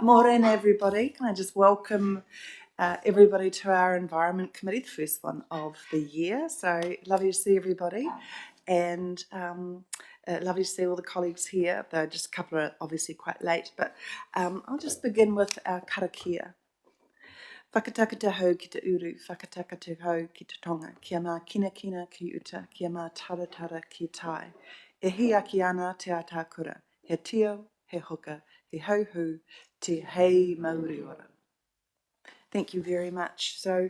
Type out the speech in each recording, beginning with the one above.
Morning, everybody. Can I just welcome everybody to our Environment Committee, the first one of the year. So lovely to see everybody, and lovely to see all the colleagues here. Though just a couple are obviously quite late, but I'll just begin with our karakia. Whakataka te hau ki te uru, whakataka te hau ki te tonga, kia mā kina kina ki uta, kia mā taratara ki tai. E hi aki ana te atakura, he tio, he hoka, he hauhu, te hei mauri ora. Thank you very much. So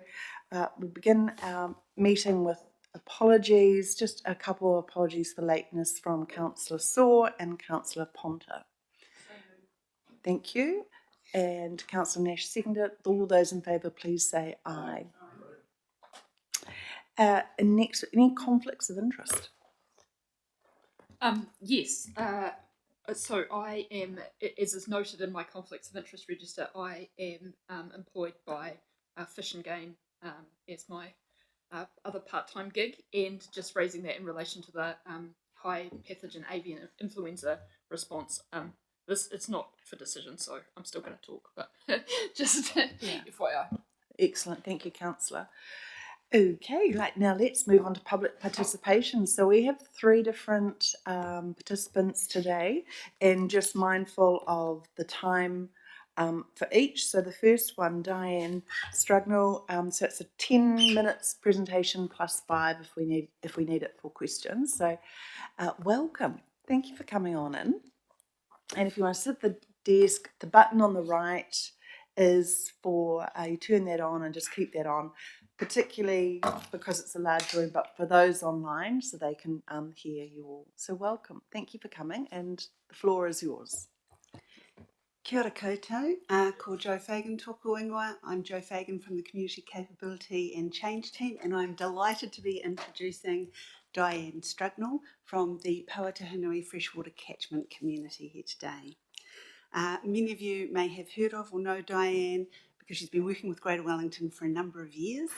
we begin our meeting with apologies, just a couple of apologies for lateness from Councillor Saw and Councillor Ponta. Thank you. And Councillor Nash seconded. All those in favour, please say aye. Next, any conflicts of interest? Yes. So I am, as is noted in my conflicts of interest register, I am employed by Fish and Game as my other part-time gig, and just raising that in relation to the high pathogen avian influenza response. It's not for decision, so I'm still going to talk, but just FYI. Excellent, thank you, Councillor. Okay, right now let's move on to public participation. So we have 3 different participants today, and just mindful of the time for each. So the first one, Diane Strugnell, so it's a 10 minutes presentation plus 5 if we need it for questions. So welcome. Thank you for coming on in. And if you want to sit at the desk, the button on the right is for you turn that on and just keep that on, particularly because it's a large room, but for those online so they can hear you all. So welcome. Thank you for coming, and the floor is yours. Kia ora koutou, ko Jo Fagan tōku ingoa. I'm Jo Fagan from the Community Capability and Change team, and I'm delighted to be introducing Diane Strugnell from the Pauatahanui Freshwater Catchment Community here today. Many of you may have heard of or know Diane because she's been working with Greater Wellington for a number of years.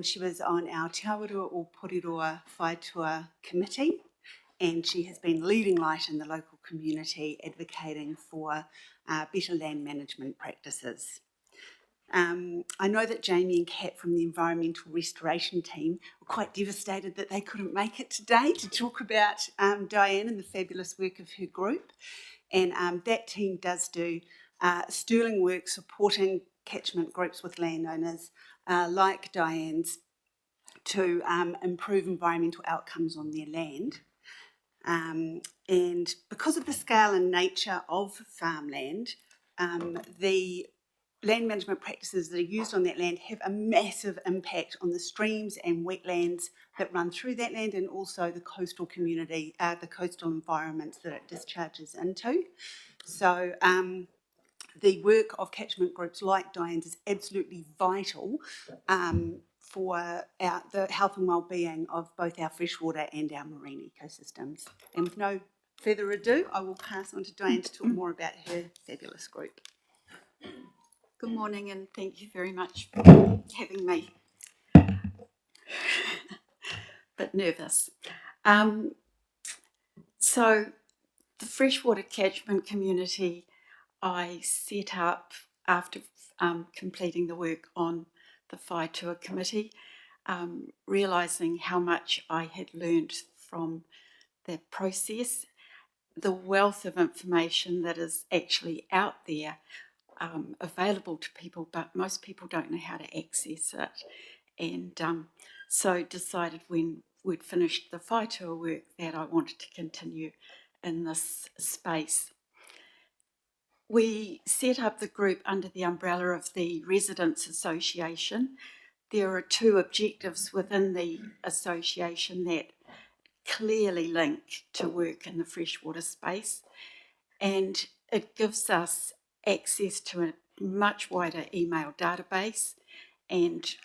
She was on our Te Awarua o Poriroa Whaitua Committee, and she has been leading light in the local community advocating for better land management practices. I know that Jamie and Kat from the Environmental Restoration team were quite devastated that they couldn't make it today to talk about Diane and the fabulous work of her group. And that team does do sterling work supporting catchment groups with landowners like Diane's to improve environmental outcomes on their land. And because of the scale and nature of farmland, the land management practices that are used on that land have a massive impact on the streams and wetlands that run through that land, and also the coastal community, the coastal environments that it discharges into. So the work of catchment groups like Diane's is absolutely vital for the health and well-being of both our freshwater and our marine ecosystems. And with no further ado, I will pass on to Diane to talk more about her fabulous group. Good morning, and thank you very much for having me. Bit nervous. So the freshwater catchment community I set up after completing the work on the Whaitua Committee, realising how much I had learned from that process, the wealth of information that is actually out there available to people, but most people don't know how to access it. And so decided when we'd finished the Whaitua work that I wanted to continue in this space. We set up the group under the umbrella of the Residents Association. There are 2 objectives within the association that clearly link to work in the freshwater space, and it gives us access to a much wider email database and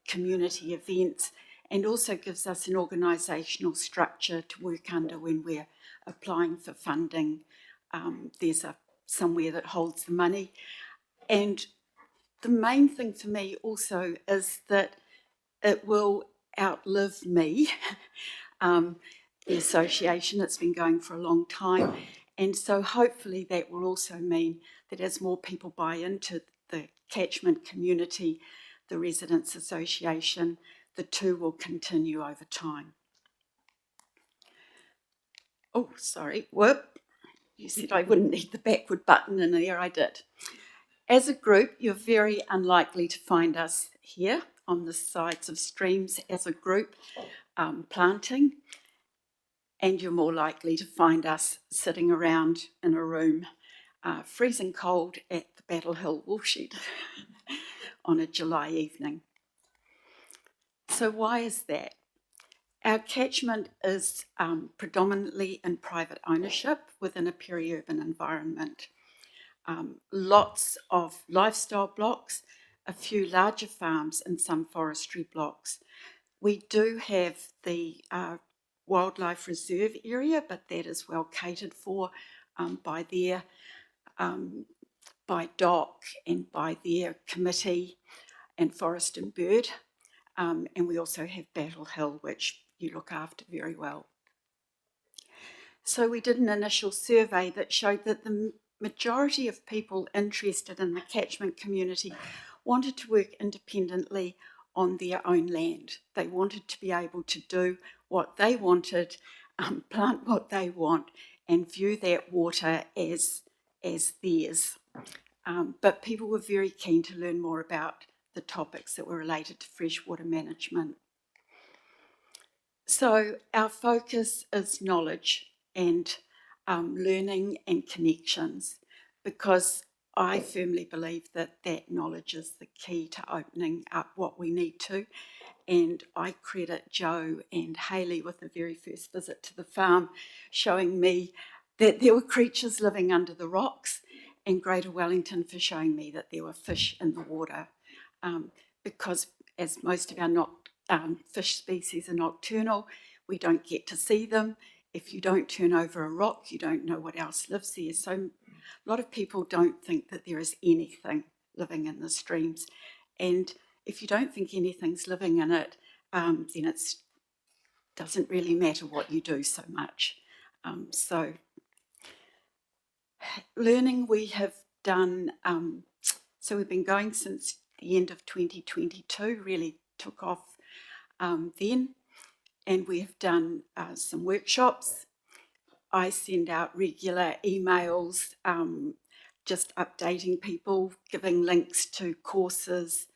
community events, and also gives us an organisational structure to work under when we're applying for funding. There's somewhere that holds the money. And the main thing for me also is that it will outlive me. The association, it's been going for a long time, And so hopefully that will also mean that as more people buy into the catchment community, the Residents Association, the two will continue over time. Oh, sorry, whoop. You said I wouldn't need the backward button, and there I did. As a group, you're very unlikely to find us here on the sides of streams as a group planting, and you're more likely to find us sitting around in a room freezing cold at the Battle Hill Woolshed on a July evening. So why is that? Our catchment is predominantly in private ownership within a peri-urban environment. Lots of lifestyle blocks, a few larger farms and some forestry blocks. We do have the wildlife reserve area, but that is well catered for by DOC and by their committee and Forest and Bird. And we also have Battle Hill, which you look after very well. So we did an initial survey that showed that the majority of people interested in the catchment community wanted to work independently on their own land. They wanted to be able to do what they wanted, plant what they want, and view that water as theirs. But people were very keen to learn more about the topics that were related to freshwater management. So our focus is knowledge and learning and connections, because I firmly believe that knowledge is the key to opening up what we need to. And I credit Joe and Hayley with the very first visit to the farm showing me that there were creatures living under the rocks, and Greater Wellington for showing me that there were fish in the water. Because as most of our fish species are nocturnal, we don't get to see them. If you don't turn over a rock, you don't know what else lives there. So a lot of people don't think that there is anything living in the streams. And if you don't think anything's living in it, then it doesn't really matter what you do so much. So learning we have done, so we've been going since the end of 2022, really took off then, and we have done some workshops. I send out regular emails, just updating people, giving links to courses,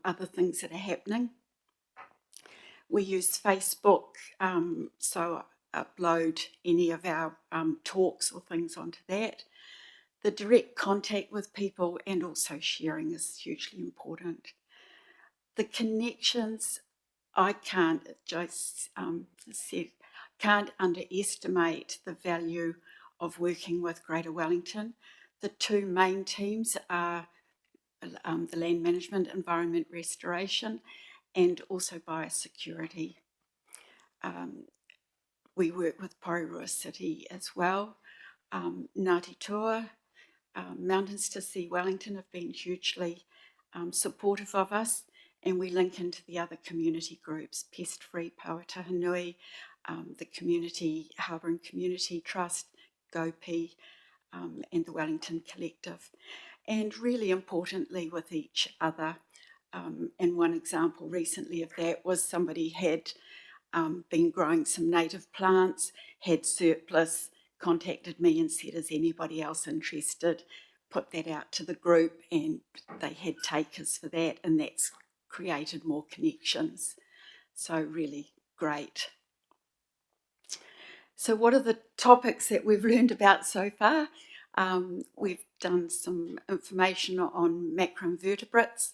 other things that are happening. We use Facebook, so I upload any of our talks or things onto that. The direct contact with people and also sharing is hugely important. The connections, I can't, Joyce said, can't underestimate the value of working with Greater Wellington. The two main teams are the land management, environment restoration, and also biosecurity. We work with Porirua City as well. Ngāti Toa, Mountains to Sea Wellington have been hugely supportive of us, and we link into the other community groups, Pest Free Pauatahanui, the Community Harbour and Community Trust, GoP, and the Wellington Collective, and really importantly with each other. And one example recently of that was somebody had been growing some native plants, had surplus, contacted me and said, is anybody else interested? Put that out to the group, and they had takers for that, and that's created more connections. So really great. So what are the topics that we've learned about so far? We've done some information on macroinvertebrates,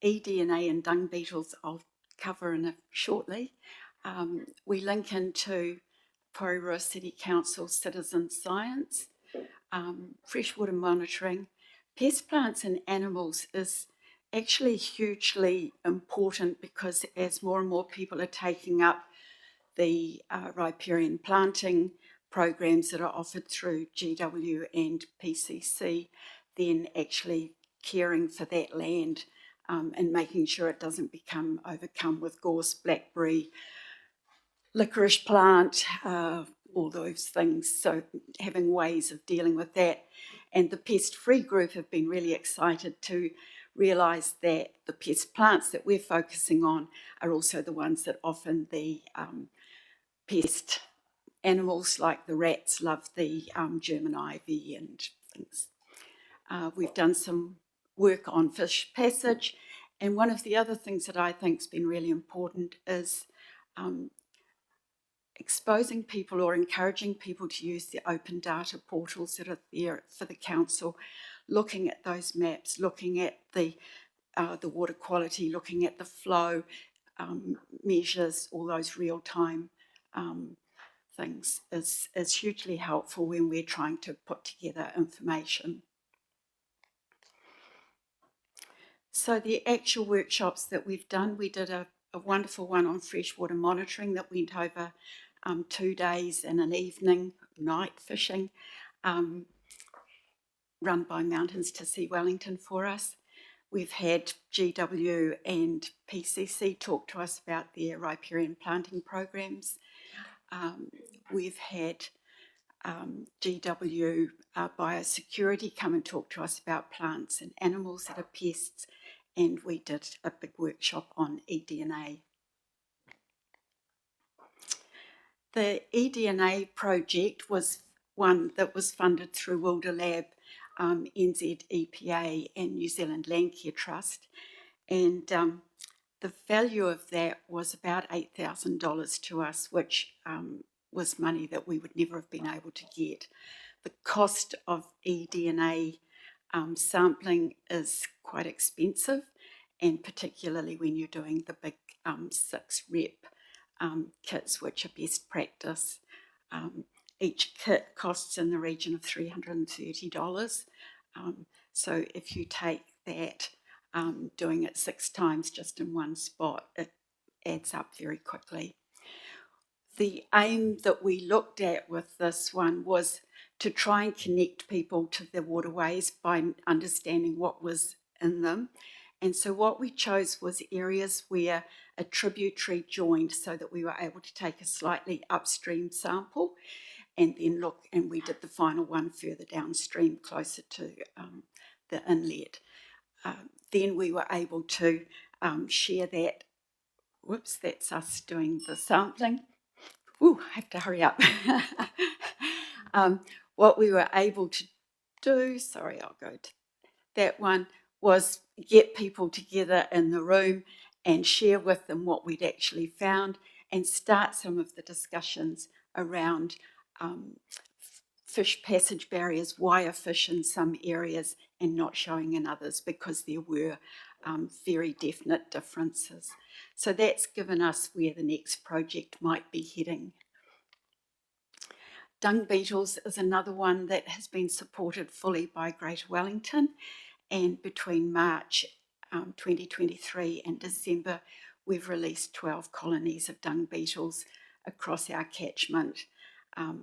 eDNA and dung beetles I'll cover shortly. We link into Porirua City Council citizen science, freshwater monitoring. Pest plants and animals is actually hugely important, because as more and more people are taking up the riparian planting programs that are offered through GW and PCC, then actually caring for that land and making sure it doesn't become overcome with gorse, blackberry, licorice plant, all those things. So having ways of dealing with that. And the pest-free group have been really excited to realise that the pest plants that we're focusing on are also the ones that often the pest animals like the rats love the German ivy and things. We've done some work on fish passage, and one of the other things that I think has been really important is exposing people or encouraging people to use the open data portals that are there for the council, looking at those maps, looking at the water quality, looking at the flow measures, all those real-time things is hugely helpful when we're trying to put together information. So the actual workshops that we've done, we did a wonderful one on freshwater monitoring that went over 2 days and an evening, night fishing, run by Mountains to Sea Wellington for us. We've had GW and PCC talk to us about their riparian planting programs. We've had GW Biosecurity come and talk to us about plants and animals that are pests, and we did a big workshop on eDNA. The eDNA project was one that was funded through Wilderlab, NZ EPA and New Zealand Landcare Trust, and the value of that was about $8,000 to us, which was money that we would never have been able to get. The cost of eDNA sampling is quite expensive, and particularly when you're doing the big 6-rep kits, which are best practice. Each kit costs in the region of $330. So if you take that, doing it 6 times just in one spot, it adds up very quickly. The aim that we looked at with this one was to try and connect people to the waterways by understanding what was in them. And so what we chose was areas where a tributary joined, so that we were able to take a slightly upstream sample and then look, and we did the final one further downstream, closer to the inlet. Then we were able to share that. Whoops, that's us doing the sampling. Ooh, I have to hurry up. What we were able to do, sorry, I'll go to that one, was get people together in the room and share with them what we'd actually found and start some of the discussions around fish passage barriers, why are fish in some areas and not showing in others, because there were very definite differences. So that's given us where the next project might be heading. Dung beetles is another one that has been supported fully by Greater Wellington, and between March 2023 and December, we've released 12 colonies of dung beetles across our catchment,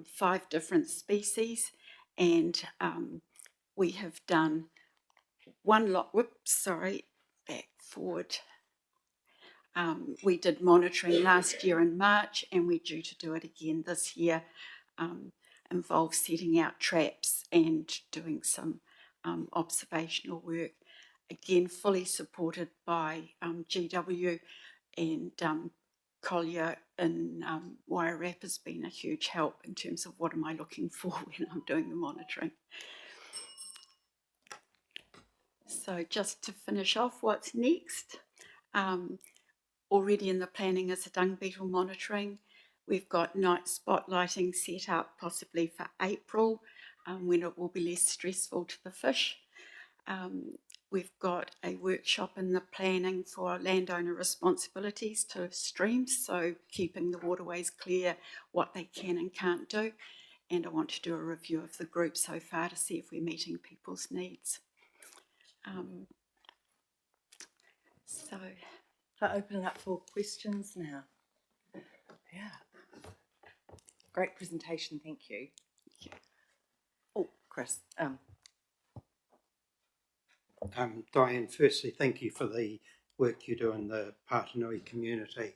5 different species, and we have done one lot, back forward. We did monitoring last year in March, and we're due to do it again this year. Involves setting out traps and doing some observational work. Again, fully supported by GW, and Collier in Wairarapa has been a huge help in terms of what am I looking for when I'm doing the monitoring. So just to finish off, what's next? Already in the planning is a dung beetle monitoring. We've got night spotlighting set up possibly for April, when it will be less stressful to the fish. We've got a workshop in the planning for landowner responsibilities to streams, so keeping the waterways clear, what they can and can't do. And I want to do a review of the group so far to see if we're meeting people's needs. So opening up for questions now. Yeah. Great presentation, thank you. Oh, Chris. Diane, firstly, thank you for the work you do in the Patanui community,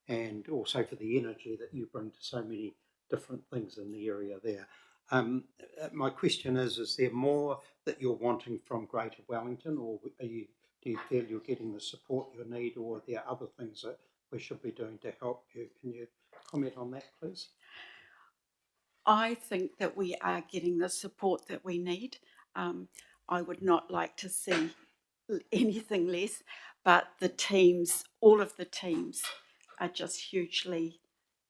and also for the energy that you bring to so many different things in the area there. My question is there more that you're wanting from Greater Wellington, or do you feel you're getting the support you need, or are there other things that we should be doing to help you? Can you comment on that, please? I think that we are getting the support that we need. I would not like to see anything less, but the teams, all of the teams, are just hugely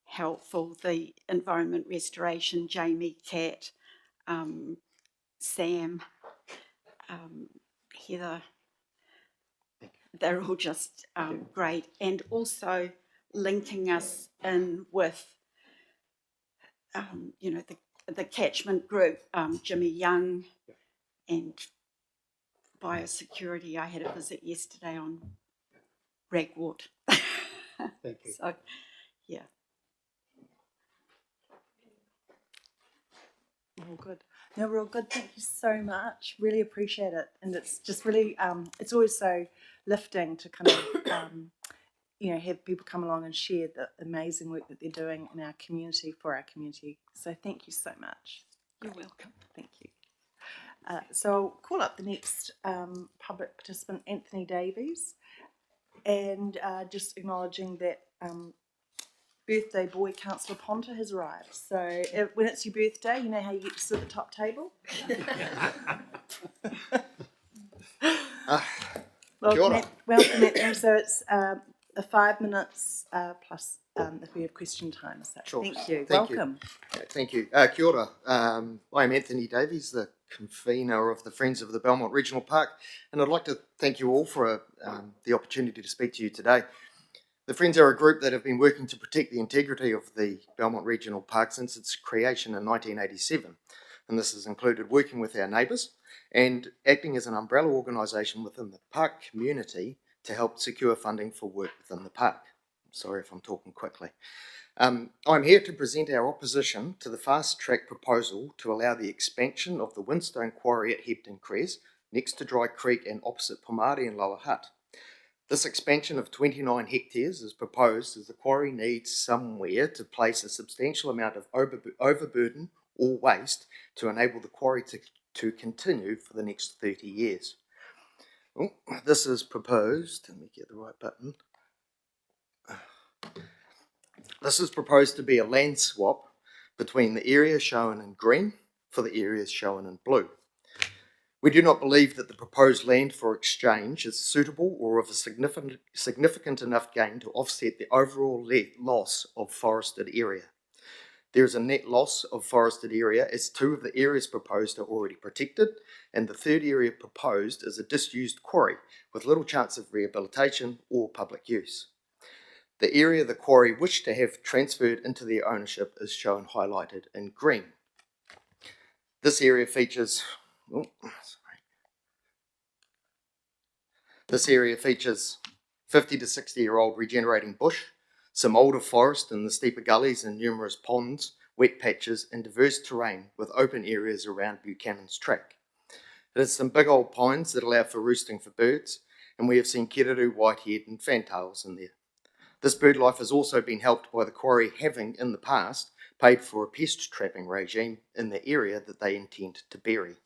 helpful. The Environment Restoration, Jamie, Kat, Sam, Heather, they're all just great. And also linking us in with, the catchment group, Jimmy Young and biosecurity. I had a visit yesterday on ragwort. Thank you. So, yeah. All good. No, we're all good. Thank you so much. Really appreciate it. And it's just really, it's always so lifting to kind of, have people come along and share the amazing work that they're doing in our community for our community. So thank you so much. You're welcome. Thank you. So I'll call up the next public participant, Anthony Davies, and just acknowledging that birthday boy Councillor Ponta has arrived. So when it's your birthday, you know how you get to sit at the top table? Welcome, Anthony. So it's 5 minutes plus if we have question time. So Sure. Thank you. Thank Welcome. you. Thank you. Kia ora. I'm Anthony Davies, the convener of the Friends of the Belmont Regional Park, and I'd like to thank you all for the opportunity to speak to you today. The Friends are a group that have been working to protect the integrity of the Belmont Regional Park since its creation in 1987, and this has included working with our neighbours and acting as an umbrella organisation within the park community to help secure funding for work within the park. Sorry if I'm talking quickly. I'm here to present our opposition to the fast-track proposal to allow the expansion of the Whinstone Quarry at Hebden Cress, next to Dry Creek and opposite Pomari and Lower Hutt. This expansion of 29 hectares is proposed as the quarry needs somewhere to place a substantial amount of overburden or waste to enable the quarry to continue for the next 30 years. Oh, this is proposed, let me get the right button. This is proposed to be a land swap between the area shown in green for the areas shown in blue. We do not believe that the proposed land for exchange is suitable or of a significant enough gain to offset the overall loss of forested area. There is a net loss of forested area as 2 of the areas proposed are already protected, and the 3rd area proposed is a disused quarry with little chance of rehabilitation or public use. The area the quarry wished to have transferred into their ownership is shown highlighted in green. This area features 50 to 60 year old regenerating bush, some older forest in the steeper gullies and numerous ponds, wet patches and diverse terrain with open areas around Buchanan's Track. It has some big old pines that allow for roosting for birds, and we have seen keriru, whitehead and fantails in there. This bird life has also been helped by the quarry having, in the past, paid for a pest trapping regime in the area that they intend to bury.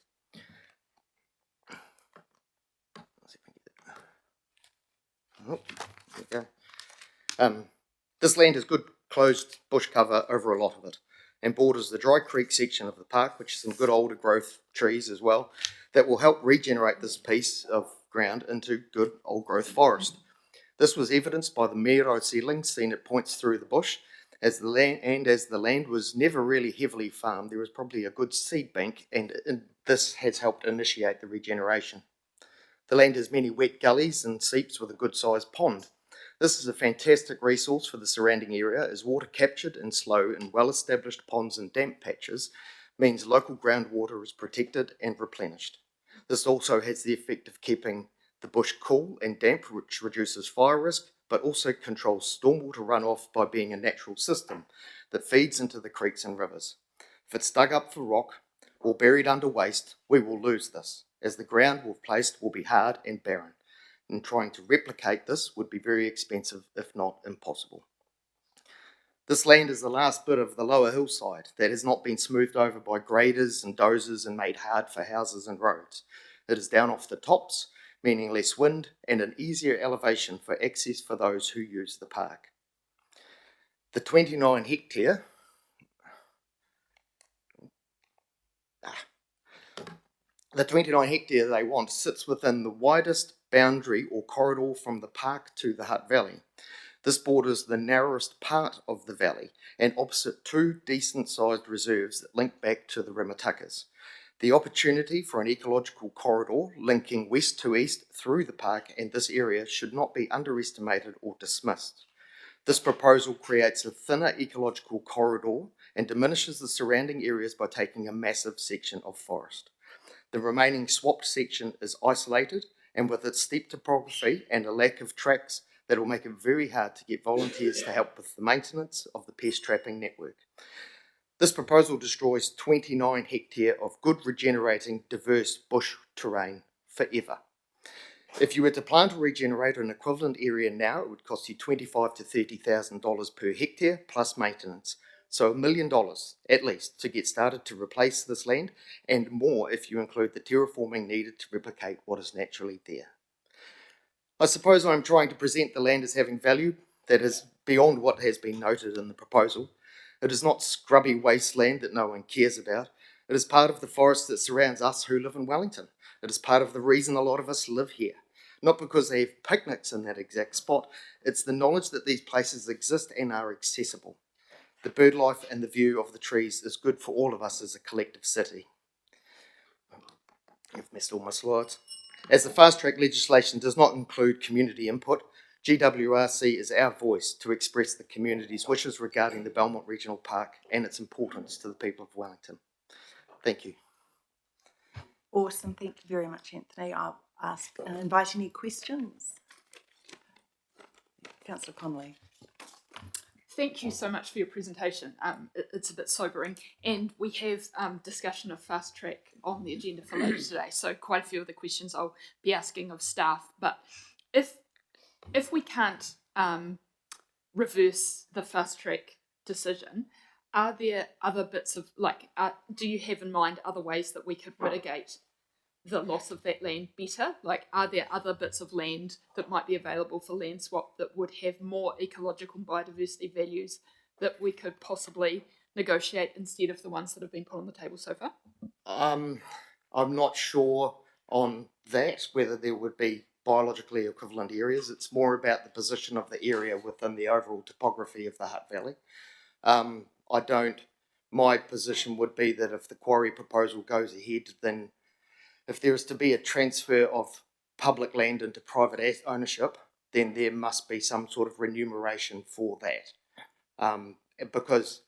Oh, there we go. This land has good closed bush cover over a lot of it and borders the Dry Creek section of the park, which is some good older growth trees as well, that will help regenerate this piece of ground into good old growth forest. This was evidenced by the miro seedlings seen at points through the bush, as the land was never really heavily farmed. There was probably a good seed bank, and this has helped initiate the regeneration. The land has many wet gullies and seeps with a good sized pond. This is a fantastic resource for the surrounding area, as water captured in slow and well established ponds and damp patches means local groundwater is protected and replenished. This also has the effect of keeping the bush cool and damp, which reduces fire risk, but also controls stormwater runoff by being a natural system that feeds into the creeks and rivers. If it's dug up for rock or buried under waste, we will lose this, as the ground we've placed will be hard and barren, and trying to replicate this would be very expensive, if not impossible. This land is the last bit of the lower hillside that has not been smoothed over by graders and dozers and made hard for houses and roads. It is down off the tops, meaning less wind and an easier elevation for access for those who use the park. The 29 hectare they want sits within the widest boundary or corridor from the park to the Hutt Valley. This borders the narrowest part of the valley and opposite two decent-sized reserves that link back to the Rimatakas. The opportunity for an ecological corridor linking west to east through the park and this area should not be underestimated or dismissed. This proposal creates a thinner ecological corridor and diminishes the surrounding areas by taking a massive section of forest. The remaining swapped section is isolated, and with its steep topography and a lack of tracks, that will make it very hard to get volunteers to help with the maintenance of the pest trapping network. This proposal destroys 29 hectare of good regenerating diverse bush terrain forever. If you were to plant or regenerate an equivalent area now, it would cost you $25,000 to $30,000 per hectare plus maintenance. So $1 million at least to get started to replace this land, and more if you include the terraforming needed to replicate what is naturally there. I suppose I'm trying to present the land as having value that is beyond what has been noted in the proposal. It is not scrubby wasteland that no one cares about. It is part of the forest that surrounds us who live in Wellington. It is part of the reason a lot of us live here. Not because they have picnics in that exact spot, it's the knowledge that these places exist and are accessible. The bird life and the view of the trees is good for all of us as a collective city. I've missed all my slides. As the fast track legislation does not include community input, GWRC is our voice to express the community's wishes regarding the Belmont Regional Park and its importance to the people of Wellington. Thank you. Awesome, thank you very much, Anthony. I'll ask and invite any questions. Councillor Connolly. Thank you so much for your presentation. It's a bit sobering, and we have discussion of fast track on the agenda for later today. So quite a few of the questions I'll be asking of staff. But if we can't reverse the fast track decision, are there other bits of do you have in mind other ways that we could mitigate the loss of that land better? Like, are there other bits of land that might be available for land swap that would have more ecological and biodiversity values that we could possibly negotiate instead of the ones that have been put on the table so far? I'm not sure on that, whether there would be biologically equivalent areas. It's more about the position of the area within the overall topography of the Hutt Valley. My position would be that if the quarry proposal goes ahead, then if there is to be a transfer of public land into private ownership, then there must be some sort of remuneration for that. Because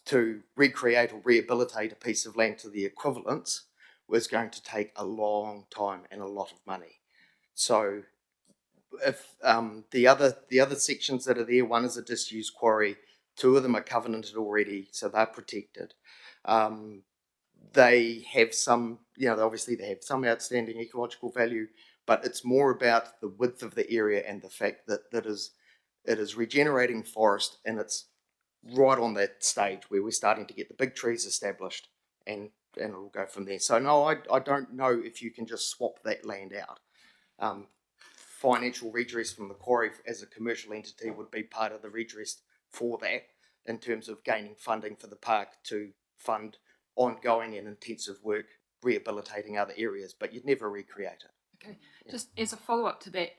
to recreate or rehabilitate a piece of land to the equivalents was going to take a long time and a lot of money. So if the other sections that are there, one is a disused quarry, two of them are covenanted already, so they're protected. They have some, obviously they have some outstanding ecological value, but it's more about the width of the area and the fact that it is regenerating forest, and it's right on that stage where we're starting to get the big trees established, and it'll go from there. So no, I don't know if you can just swap that land out. Financial redress from the quarry as a commercial entity would be part of the redress for that, in terms of gaining funding for the park to fund ongoing and intensive work rehabilitating other areas, but you'd never recreate it. Okay, yeah. Just as a follow-up to that,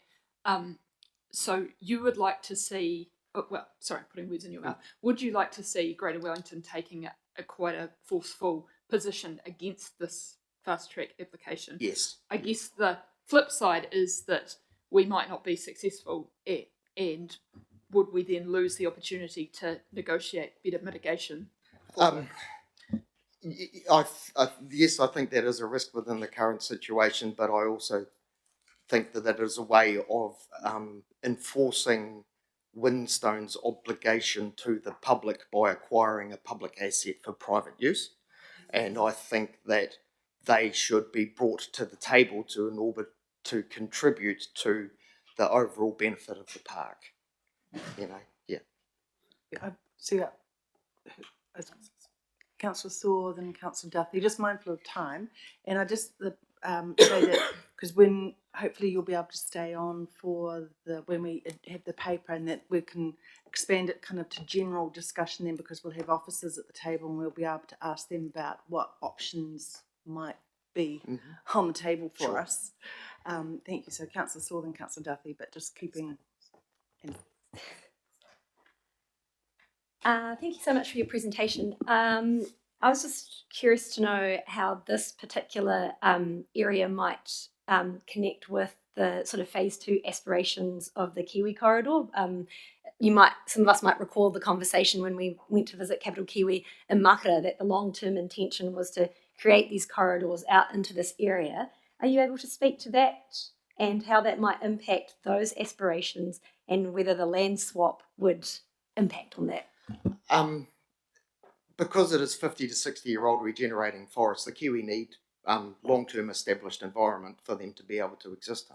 so you would like to see, putting words in your mouth, would you like to see Greater Wellington taking quite a forceful position against this fast track application? Yes. I guess the flip side is that we might not be successful and would we then lose the opportunity to negotiate better mitigation? Yes, I think that is a risk within the current situation, but I also think that is a way of enforcing Windstone's obligation to the public by acquiring a public asset for private use. And I think that they should be brought to the table in order to contribute to the overall benefit of the park. So yeah, Councillor Saw, then Councillor Duthie, just mindful of time. And I just say that because when hopefully you'll be able to stay on for when we have the paper, and that we can expand it kind of to general discussion then, because we'll have officers at the table and we'll be able to ask them about what options might be on the table for us. Thank you. So Councillor Saw, then Councillor Duthie, but just keeping in. Thank you so much for your presentation. I was just curious to know how this particular area might connect with the sort of phase 2 aspirations of the Kiwi corridor. Some of us might recall the conversation when we went to visit Capital Kiwi in Makara, that the long-term intention was to create these corridors out into this area. Are you able to speak to that and how that might impact those aspirations, and whether the land swap would impact on that? Because it is 50 to 60-year-old regenerating forests, the Kiwi need long-term established environment for them to be able to exist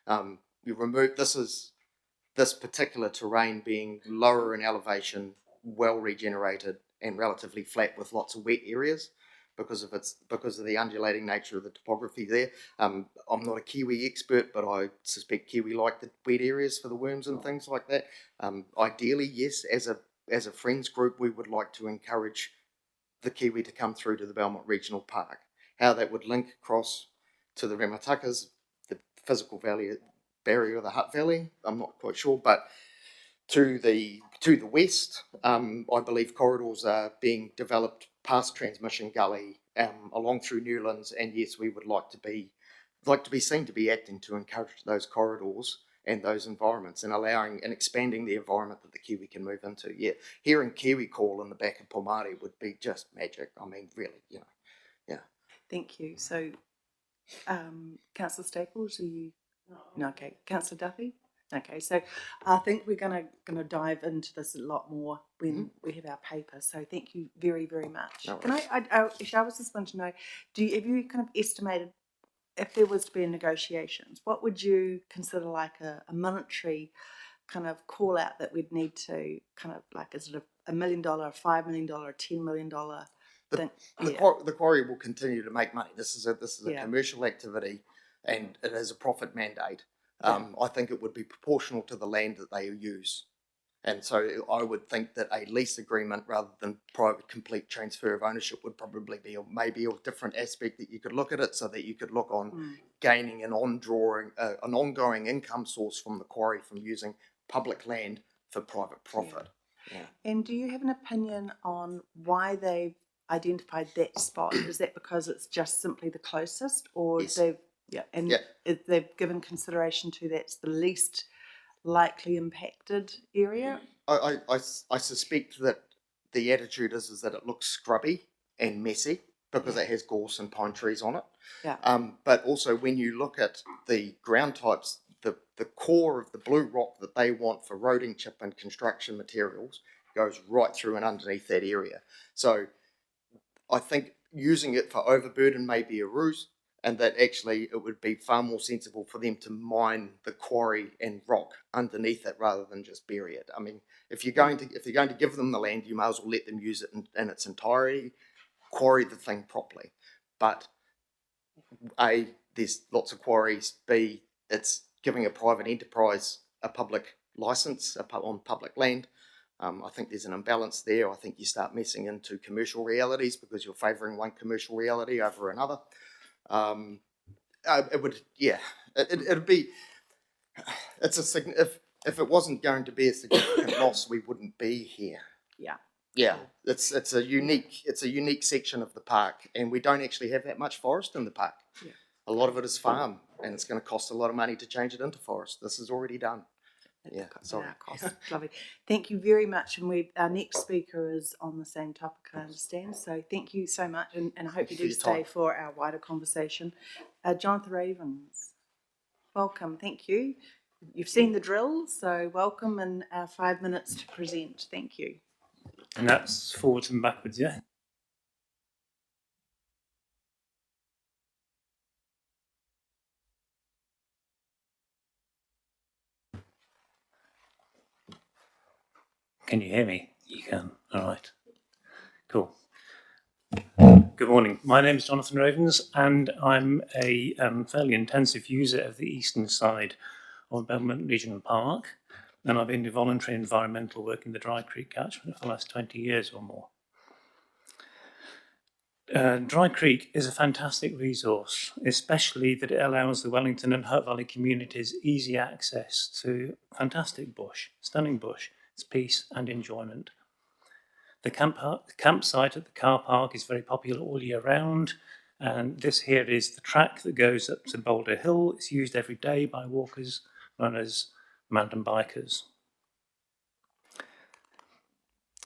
in. You remove this particular terrain being lower in elevation, well regenerated, and relatively flat with lots of wet areas because of the undulating nature of the topography there. I'm not a Kiwi expert, but I suspect Kiwi like the wet areas for the worms and things like that. Ideally, yes, as a friends group, we would like to encourage the Kiwi to come through to the Belmont Regional Park. How that would link across to the Rematakas, the physical barrier of the Hutt Valley, I'm not quite sure, but to the west, I believe corridors are being developed past Transmission Gully, along through Newlands, and yes, we would like to be seen to be acting to encourage those corridors and those environments, and allowing and expanding the environment that the Kiwi can move into. Yeah, hearing Kiwi call in the back of Pomare would be just magic. I mean, really, yeah. Thank you. So, Councillor Staples, are you? No, okay. Councillor Duffy? Okay, so I think we're gonna dive into this a lot more when we have our paper. So thank you very, very much. No Can I was just want to know, have you kind of estimated if there was to be negotiations, what would you consider like a monetary kind of call out that we'd need to kind of like, is it $1 million, $5 million, $10 million thing? The quarry will continue to make money. This is a Yeah. commercial activity, and it is a profit mandate. I think it would be proportional to the land that they use. And so I would think that a lease agreement rather than private complete transfer of ownership would probably be maybe a different aspect that you could look at it, so that you could look on gaining an ongoing income source from the quarry from using public land for private profit. Yeah. And do you have an opinion on why they've identified that spot? Is that because it's just simply the closest, or Yes. they've given consideration to that's the least likely impacted area? I suspect that the attitude is that it looks scrubby and messy because it has gorse and pine trees on it. Yeah. But also when you look at the ground types, the core of the blue rock that they want for roading chip and construction materials goes right through and underneath that area. So I think using it for overburden may be a ruse, and that actually it would be far more sensible for them to mine the quarry and rock underneath it rather than just bury it. I mean, if you're going to give them the land, you may as well let them use it in its entirety, quarry the thing properly. But A, there's lots of quarries. B, it's giving a private enterprise a public license on public land. I think there's an imbalance there. I think you start messing into commercial realities because you're favouring one commercial reality over another. It'd be. If it wasn't going to be a significant loss, we wouldn't be here. Yeah. Yeah, it's a unique section of the park, and we don't actually have that much forest in the park. Yeah. A lot of it is farm, and it's going to cost a lot of money to change it into forest. This is already done. Yeah, sorry. Lovely. Thank you very much. And our next speaker is on the same topic, I understand. So thank you so much, and I hope you do stay for our wider conversation. Jonathan Ravens, welcome. Thank you. You've seen the drill, so welcome, and 5 minutes to present. Thank you. And that's forwards and backwards, yeah? Can you hear me? You can. All right. Cool. Good morning. My name is Jonathan Ravens, and I'm a fairly intensive user of the eastern side of Wellington Regional Park, and I've been doing voluntary environmental work in the Dry Creek catchment for the last 20 years or more. Dry Creek is a fantastic resource, especially that it allows the Wellington and Hutt Valley communities easy access to fantastic bush, stunning bush, its peace and enjoyment. The campsite at the car park is very popular all year round, and this here is the track that goes up to Boulder Hill. It's used every day by walkers, runners, mountain bikers.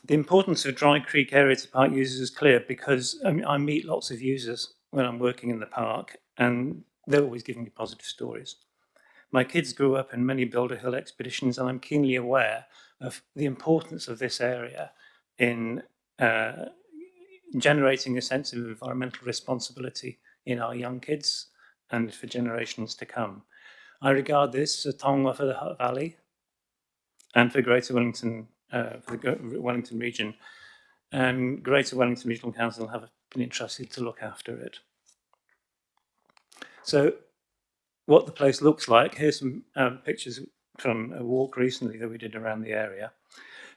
The importance of Dry Creek area to park users is clear because I meet lots of users when I'm working in the park, and they're always giving me positive stories. My kids grew up in many Boulder Hill expeditions, and I'm keenly aware of the importance of this area in generating a sense of environmental responsibility in our young kids and for generations to come. I regard this as a tonga for the Hutt Valley and for Greater Wellington, for the Wellington region. And Greater Wellington Regional Council have been entrusted to look after it. So what the place looks like, here's some pictures from a walk recently that we did around the area.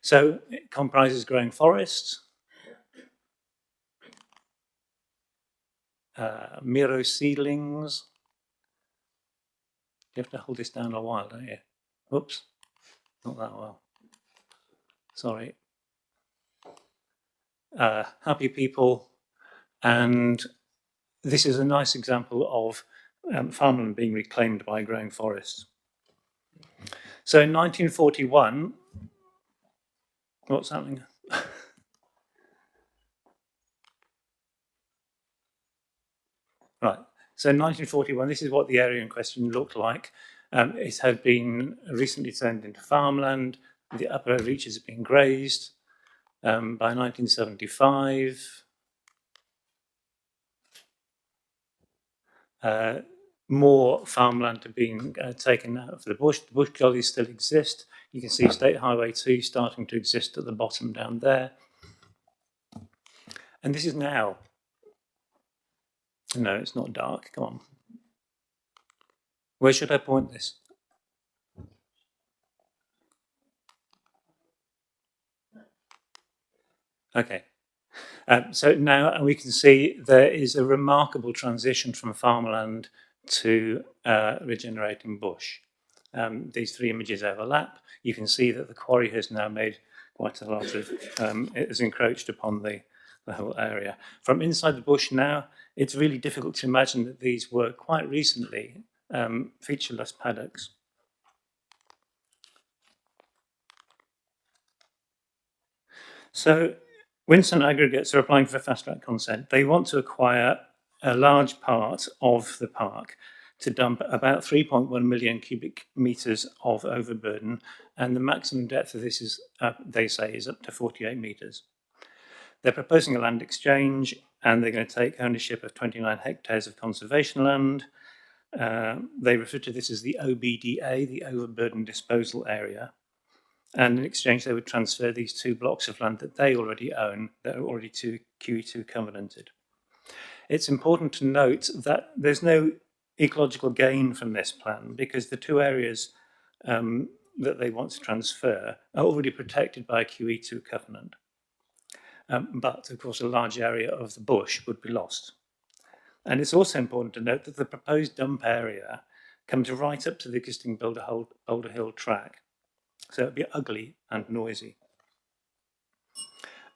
So it comprises growing forests, miro seedlings. You have to hold this down a while, don't you? Whoops, not that well. Sorry. Happy people, and this is a nice example of farmland being reclaimed by growing forests. So in 1941, what's happening? Right. So in 1941, this is what the area in question looked like. It had been recently turned into farmland. The upper reaches had been grazed. By 1975, more farmland had been taken out of the bush. The bush gullies still exist. You can see State Highway 2 starting to exist at the bottom down there. And this is now. No, it's not dark. Come on. Where should I point this? Okay. So now we can see there is a remarkable transition from farmland to regenerating bush. These three images overlap. You can see that the quarry has now made quite a lot of, it has encroached upon the whole area. From inside the bush now, it's really difficult to imagine that these were quite recently featureless paddocks. So Winston Aggregates are applying for fast track consent. They want to acquire a large part of the park to dump about 3.1 million cubic meters of overburden, and the maximum depth of this is, they say, is up to 48 meters. They're proposing a land exchange, and they're going to take ownership of 29 hectares of conservation land. They refer to this as the OBDA, the Overburden Disposal Area. And in exchange, they would transfer these 2 blocks of land that they already own, that are already QE2 covenanted. It's important to note that there's no ecological gain from this plan because the 2 areas that they want to transfer are already protected by a QE2 covenant. But, of course, a large area of the bush would be lost. And it's also important to note that the proposed dump area comes right up to the existing Boulder Hill track. So it'd be ugly and noisy.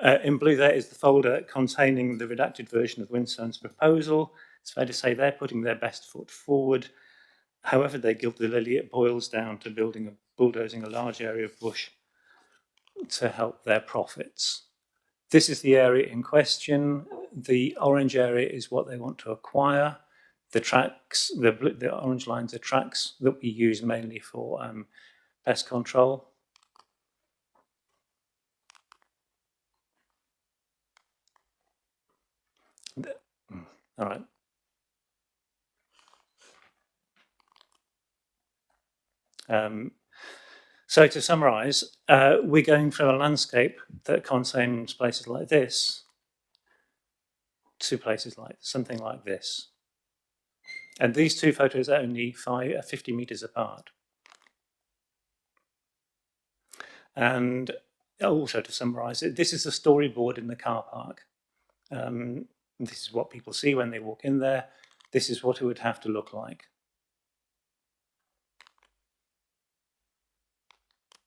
In blue there is the folder containing the redacted version of Winstone's proposal. It's fair to say they're putting their best foot forward. However they gild the lily, it boils down to bulldozing a large area of bush to help their profits. This is the area in question. The orange area is what they want to acquire. The tracks, the orange lines are tracks that we use mainly for pest control. All right. So to summarise, we're going from a landscape that contains places like this to places like something like this. And these two photos are only 50 metres apart. And also to summarise it, this is a storyboard in the car park. This is what people see when they walk in there. This is what it would have to look like.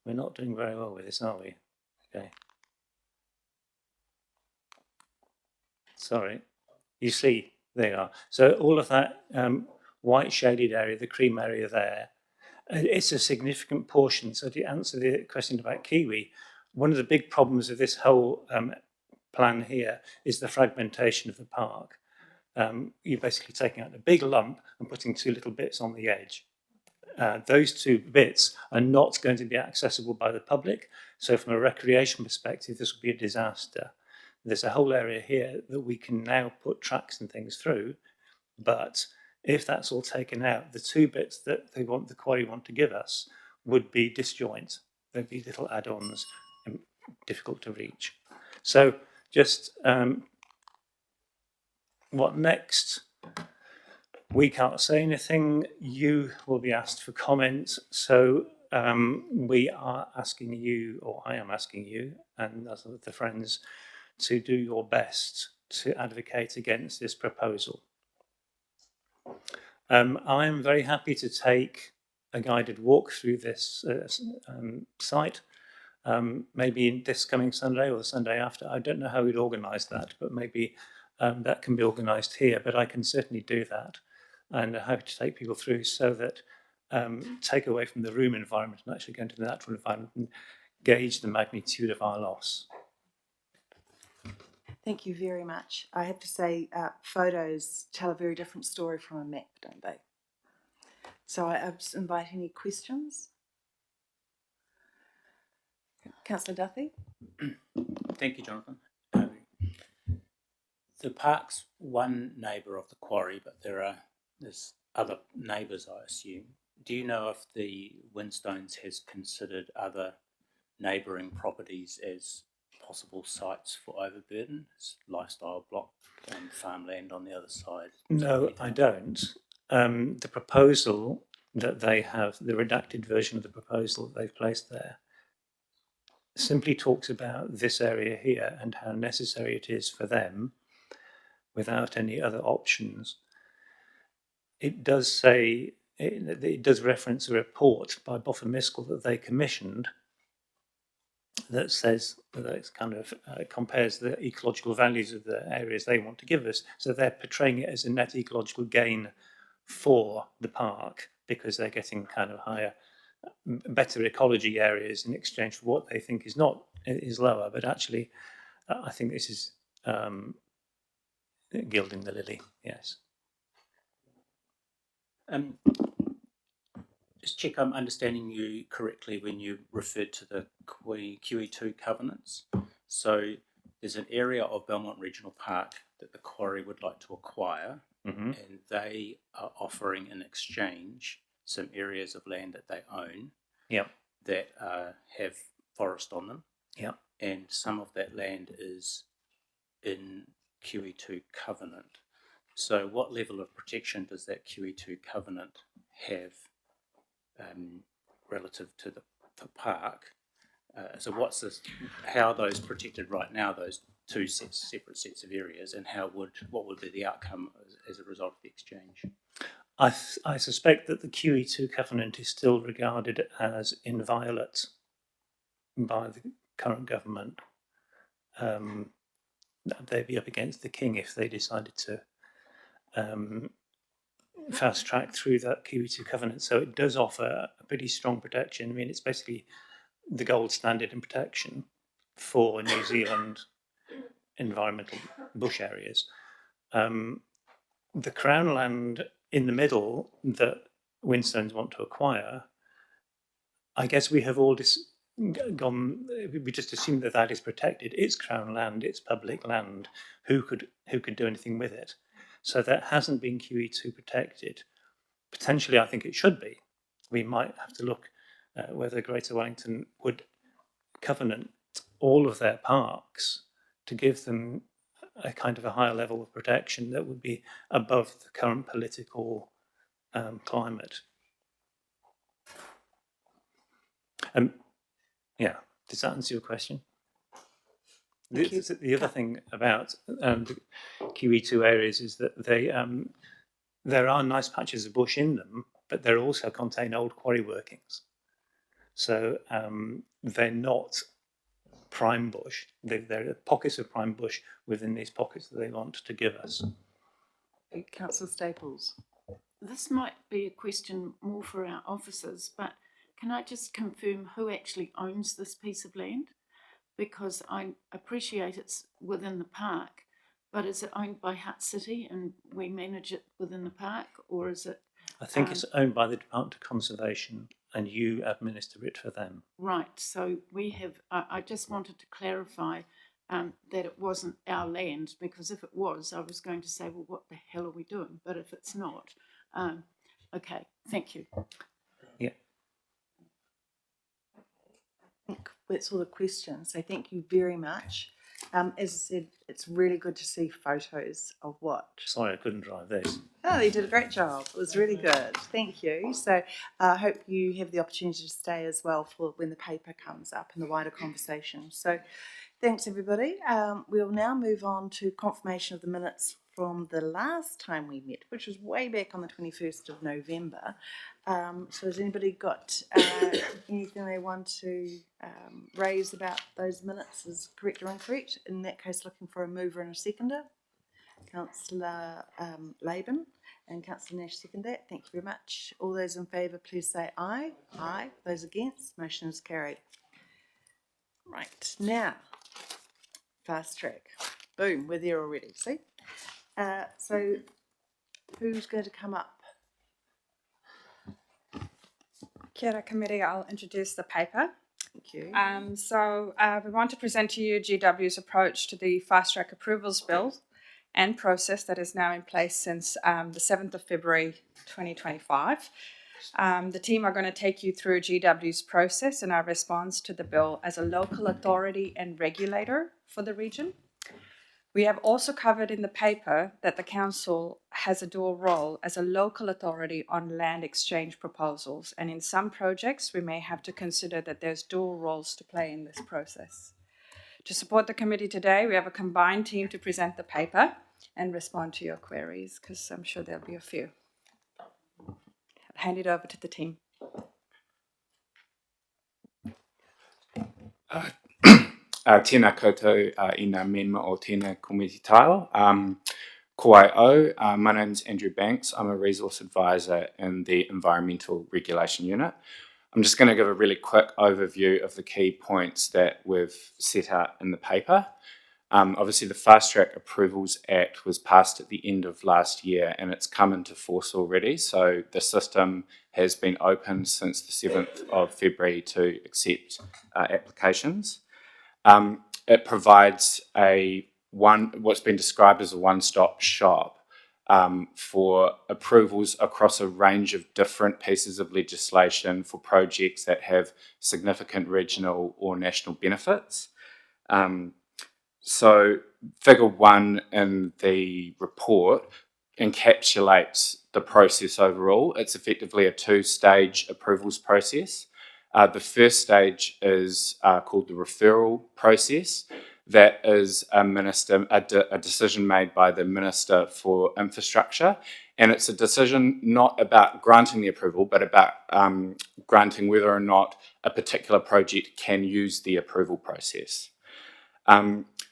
We're not doing very well with this, are we? Okay. Sorry. You see, there you are. So all of that white shaded area, the cream area there, it's a significant portion. So to answer the question about kiwi, one of the big problems of this whole plan here is the fragmentation of the park. You're basically taking out a big lump and putting two little bits on the edge. Those two bits are not going to be accessible by the public. So from a recreation perspective, this will be a disaster. There's a whole area here that we can now put tracks and things through, but if that's all taken out, the two bits that the quarry want to give us would be disjoint. There'd be little add-ons and difficult to reach. So just what next? We can't say anything. You will be asked for comments. So we are asking you, or I am asking you, and as the friends, to do your best to advocate against this proposal. I am very happy to take a guided walk through this site, maybe this coming Sunday or the Sunday after. I don't know how we'd organise that, but maybe that can be organised here, but I can certainly do that. And I hope to take people through so that take away from the room environment and actually go into the natural environment and gauge the magnitude of our loss. Thank you very much. I have to say, photos tell a very different story from a map, don't they? So I just invite any questions. Councillor Duffy? Thank you, Jonathan. The park's one neighbour of the quarry, but there's other neighbours, I assume. Do you know if the Windstones has considered other neighbouring properties as possible sites for overburden, lifestyle block and farmland on the other side? No, I don't. The proposal that they have, the redacted version of the proposal that they've placed there, simply talks about this area here and how necessary it is for them without any other options. It does say, it does reference a report by Boffin Miskell that they commissioned that says that it kind of compares the ecological values of the areas they want to give us. So they're portraying it as a net ecological gain for the park because they're getting kind of higher, better ecology areas in exchange for what they think is lower. But actually, I think this is gilding the lily. Yes. Just check I'm understanding you correctly when you referred to the QE2 covenants. So there's an area of Belmont Regional Park that the quarry would like to acquire, and they are offering in exchange some areas of land that they own that have forest on them. And some of that land is in QE2 covenant. So what level of protection does that QE2 covenant have relative to the park? So what's this? How are those protected right now? Those two separate sets of areas, and what would be the outcome as a result of the exchange? I suspect that the QE2 covenant is still regarded as inviolate by the current government. They'd be up against the king if they decided to fast track through that QE2 covenant. So it does offer a pretty strong protection. I mean, it's basically the gold standard in protection for New Zealand environmental bush areas. The Crown land in the middle that Windstones want to acquire, I guess we have all we just assume that that is protected. It's Crown land, it's public land. Who could do anything with it? So that hasn't been QE2 protected. Potentially, I think it should be. We might have to look whether Greater Wellington would covenant all of their parks to give them a kind of a higher level of protection that would be above the current political climate. Yeah, does that answer your question? The other thing about the QE2 areas is that there are nice patches of bush in them, but they also contain old quarry workings. So they're not prime bush. There are pockets of prime bush within these pockets that they want to give us. Councillor Staples. This might be a question more for our officers, but can I just confirm who actually owns this piece of land? Because I appreciate it's within the park, but is it owned by Hutt City and we manage it within the park, or is it? I think it's owned by the Department of Conservation and you administer it for them. Right, so we have, I just wanted to clarify that it wasn't our land, because if it was, I was going to say, well, what the hell are we doing? But if it's not, okay, thank you. Yeah. I think that's all the questions. So thank you very much. As I said, it's really good to see photos of what. Sorry, I couldn't drive this. Oh, you did a great job. It was really good. Thank you. So I hope you have the opportunity to stay as well for when the paper comes up and the wider conversation. So thanks, everybody. We'll now move on to confirmation of the minutes from the last time we met, which was way back on the 21st of November. So has anybody got anything they want to raise about those minutes as correct or incorrect? In that case, looking for a mover and a seconder. Councillor Laban and Councillor Nash second that. Thank you very much. All those in favour, please say aye. Aye. Those against, motion is carried. Right, now, fast track. Boom, we're there already, see? So who's going to come up? Kia ora committee, I'll introduce the paper. Thank you. We want to present to you GW's approach to the fast track approvals bill and process that is now in place since the 7th of February 2025. The team are going to take you through GW's process and our response to the bill as a local authority and regulator for the region. We have also covered in the paper that the council has a dual role as a local authority on land exchange proposals, and in some projects we may have to consider that there's dual roles to play in this process. To support the committee today, we have a combined team to present the paper and respond to your queries, because I'm sure there'll be a few. I'll hand it over to the team. Tēnā koutou ina mema o tēnā komiti tile. Ko ai au, my name's Andrew Banks. I'm a resource advisor in the Environmental Regulation Unit. I'm just going to give a really quick overview of the key points that we've set out in the paper. Obviously, the Fast Track Approvals Act was passed at the end of last year and it's come into force already. So the system has been open since the 7th of February to accept applications. It provides what's been described as a one-stop shop for approvals across a range of different pieces of legislation for projects that have significant regional or national benefits. So figure 1 in the report encapsulates the process overall. It's effectively a 2-stage approvals process. The first stage is called the referral process. That is a decision made by the Minister for Infrastructure, and it's a decision not about granting the approval, but about granting whether or not a particular project can use the approval process.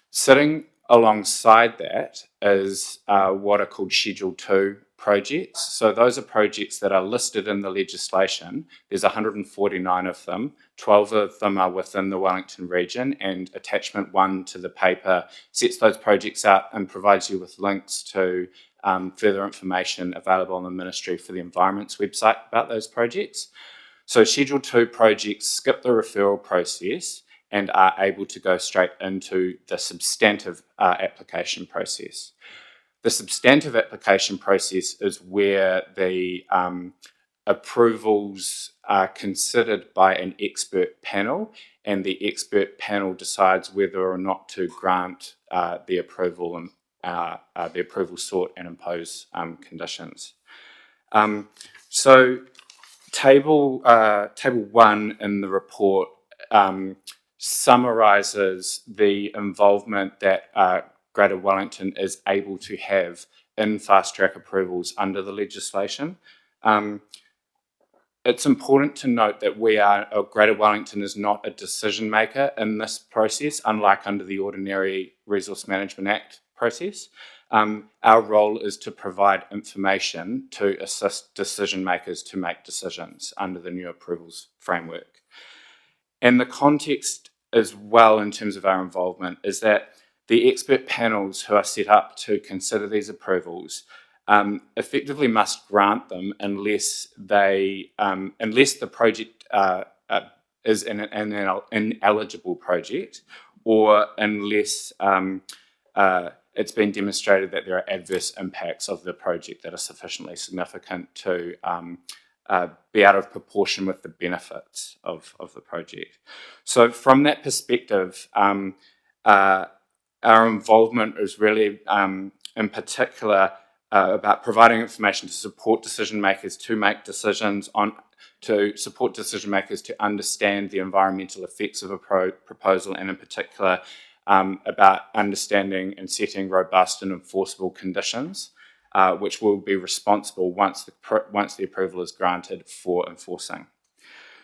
Sitting alongside that is what are called Schedule 2 projects. So those are projects that are listed in the legislation. There's 149 of them. 12 of them are within the Wellington region, and attachment 1 to the paper sets those projects out and provides you with links to further information available on the Ministry for the Environment's website about those projects. So Schedule 2 projects skip the referral process and are able to go straight into the substantive application process. The substantive application process is where the approvals are considered by an expert panel, and the expert panel decides whether or not to grant the approval and the approval sought and impose conditions. So table 1 in the report summarises the involvement that Greater Wellington is able to have in fast-track approvals under the legislation. It's important to note that Greater Wellington is not a decision maker in this process, unlike under the ordinary Resource Management Act process. Our role is to provide information to assist decision makers to make decisions under the new approvals framework. And the context as well in terms of our involvement is that the expert panels who are set up to consider these approvals effectively must grant them unless the project is an ineligible project, or unless it's been demonstrated that there are adverse impacts of the project that are sufficiently significant to be out of proportion with the benefits of the project. So from that perspective, our involvement is really in particular about providing information to support decision makers to make decisions to support decision makers to understand the environmental effects of a proposal, and in particular about understanding and setting robust and enforceable conditions, which will be responsible once the approval is granted for enforcing.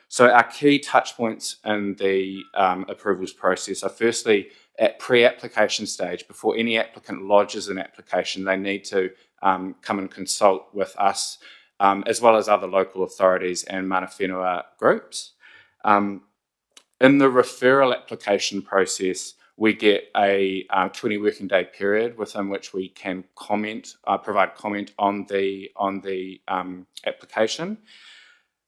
So our key touch points in the approvals process are firstly at pre-application stage. Before any applicant lodges an application, they need to come and consult with us, as well as other local authorities and mana whenua groups. In the referral application process, we get a 20 working day period within which we can provide comment on the application.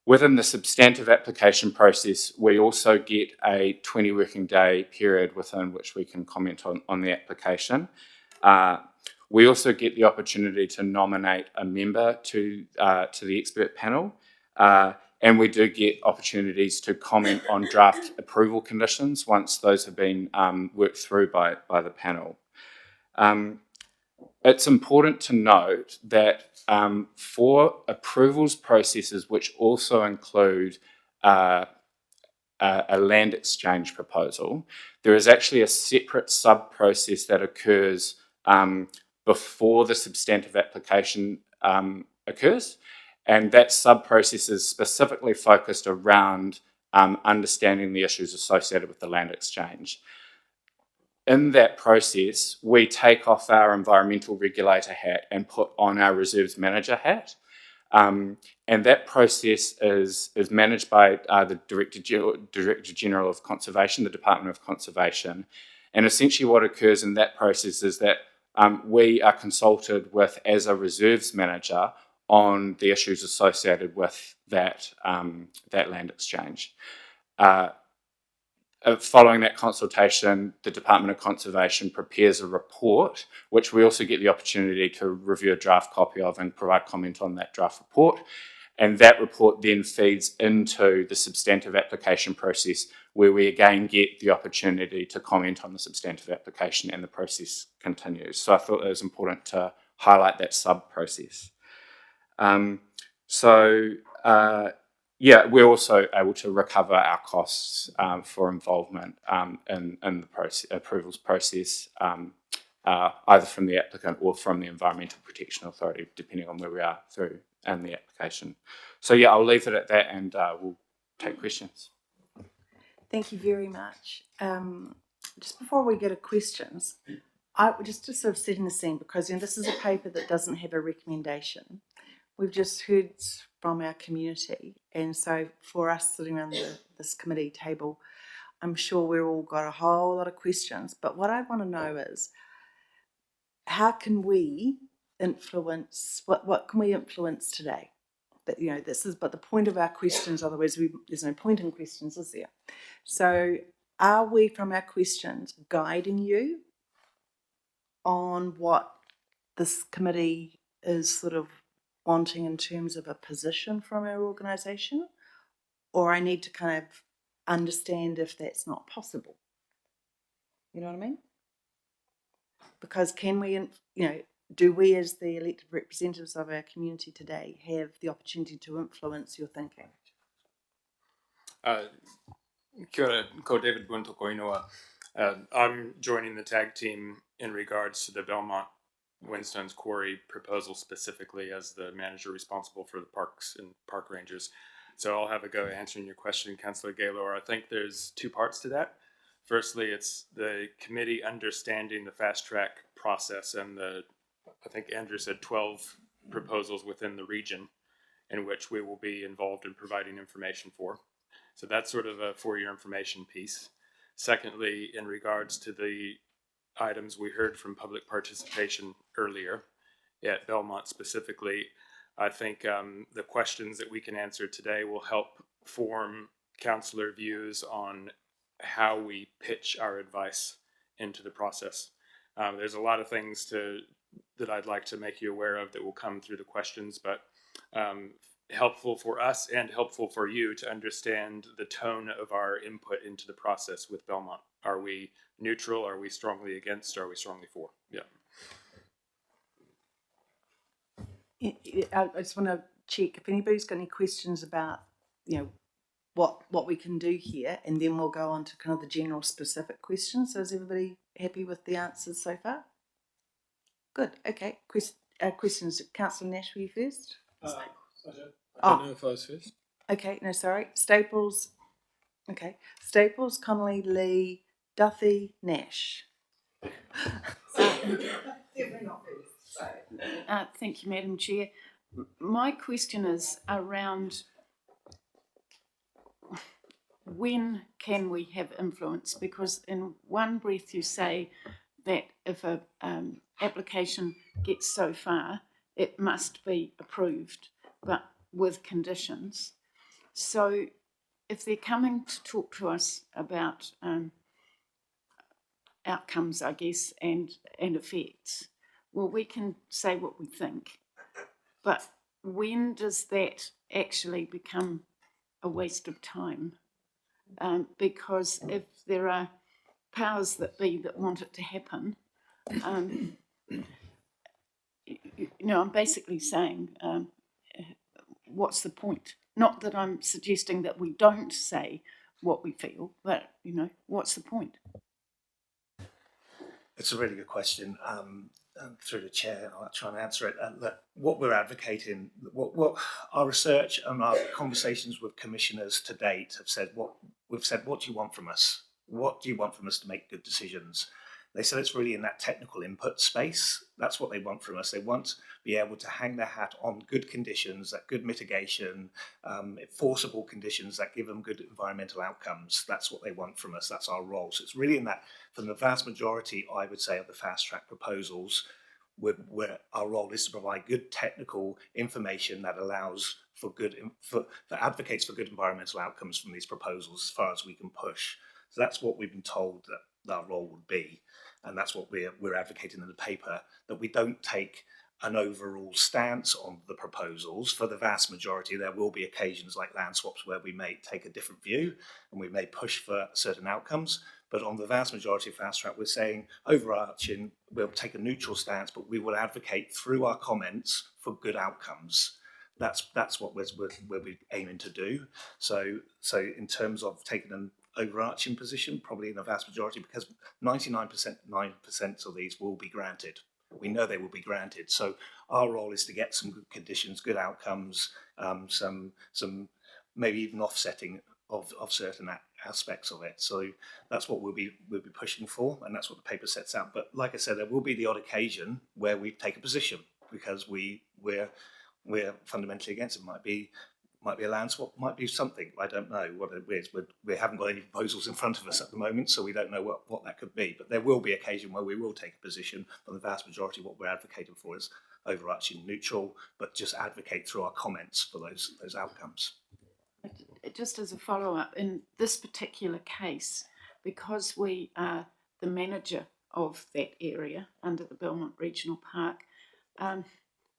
Within the substantive application process, we also get a 20 working day period within which we can comment on the application. We also get the opportunity to nominate a member to the expert panel, and we do get opportunities to comment on draft approval conditions once those have been worked through by the panel. It's important to note that for approvals processes, which also include a land exchange proposal, there is actually a separate sub-process that occurs before the substantive application occurs, and that sub-process is specifically focused around understanding the issues associated with the land exchange. In that process, we take off our environmental regulator hat and put on our reserves manager hat. And that process is managed by the Director General of Conservation, the Department of Conservation. And essentially what occurs in that process is that we are consulted with as a reserves manager on the issues associated with that land exchange. Following that consultation, the Department of Conservation prepares a report, which we also get the opportunity to review a draft copy of and provide comment on that draft report. And that report then feeds into the substantive application process, where we again get the opportunity to comment on the substantive application, and the process continues. So I thought it was important to highlight that sub-process. We're also able to recover our costs for involvement in the approvals process, either from the applicant or from the Environmental Protection Authority, depending on where we are through in the application. So I'll leave it at that, and we'll take questions. Thank you very much. Just before we go to questions, just to sort of set in the scene, because this is a paper that doesn't have a recommendation. We've just heard from our community, and so for us sitting around this committee table, I'm sure we've all got a whole lot of questions. But what I want to know is, how can we influence? What can we influence today? But this is but the point of our questions. Otherwise, there's no point in questions, is there? So, are we from our questions guiding you on what this committee is sort of wanting in terms of a position from our organisation, or I need to kind of understand if that's not possible. You know what I mean? Because can we, do we as the elected representatives of our community today have the opportunity to influence your thinking? Kia ora, ko David Bunto Koinoa. I'm joining the tag team in regards to the Belmont Windstones Quarry proposal specifically as the manager responsible for the parks and park rangers. So I'll have a go answering your question, Councillor Gaylor. I think there's two parts to that. Firstly, it's the committee understanding the fast track process and I think Andrew said 12 proposals within the region in which we will be involved in providing information for. So that's sort of for your information piece. Secondly, in regards to the items we heard from public participation earlier at Belmont specifically, I think the questions that we can answer today will help form councillor views on how we pitch our advice into the process. There's a lot of things that I'd like to make you aware of that will come through the questions, but helpful for us and helpful for you to understand the tone of our input into the process with Belmont. Are we neutral? Are we strongly against? Are we strongly for? Yeah. I just want to check if anybody's got any questions about, what we can do here, and then we'll go on to kind of the general specific questions. So is everybody happy with the answers so far? Good. Okay. Questions. Councillor Nash, were you first? I don't know if I was first. Okay. No, sorry. Staples. Okay. Staples, Connolly, Lee, Duthie, Nash. Definitely not first. So. Thank you, Madam Chair. My question is around when can we have influence? Because in one breath you say that if a application gets so far, it must be approved, but with conditions. So if they're coming to talk to us about outcomes, I guess, and effects, well, we can say what we think, but when does that actually become a waste of time? Because if there are powers that be that want it to happen, I'm basically saying, what's the point? Not that I'm suggesting that we don't say what we feel, but, what's the point? It's a really good question. Through the chair, I'll try and answer it. What we're advocating, what our research and our conversations with commissioners to date have said, what do you want from us? What do you want from us to make good decisions? They said it's really in that technical input space. That's what they want from us. They want to be able to hang their hat on good conditions, that good mitigation, enforceable conditions that give them good environmental outcomes. That's what they want from us. That's our role. So it's really in that, from the vast majority, I would say, of the fast track proposals, where our role is to provide good technical information that allows that advocates for good environmental outcomes from these proposals as far as we can push. So that's what we've been told that our role would be, and that's what we're advocating in the paper, that we don't take an overall stance on the proposals. For the vast majority, there will be occasions like land swaps where we may take a different view and we may push for certain outcomes, but on the vast majority of fast track, we're saying overarching, we'll take a neutral stance, but we will advocate through our comments for good outcomes. That's what we're aiming to do. So in terms of taking an overarching position, probably in the vast majority, because 99% of these will be granted. We know they will be granted. So our role is to get some good conditions, good outcomes, some maybe even offsetting of certain aspects of it. So that's what we'll be pushing for, and that's what the paper sets out. But like I said, there will be the odd occasion where we take a position because we're fundamentally against it. Might be a land swap, might be something. I don't know what it is. We haven't got any proposals in front of us at the moment, so we don't know what that could be. But there will be occasion where we will take a position, but the vast majority of what we're advocating for is overarching neutral, but just advocate through our comments for those outcomes. Just as a follow-up, in this particular case, because we are the manager of that area under the Belmont Regional Park,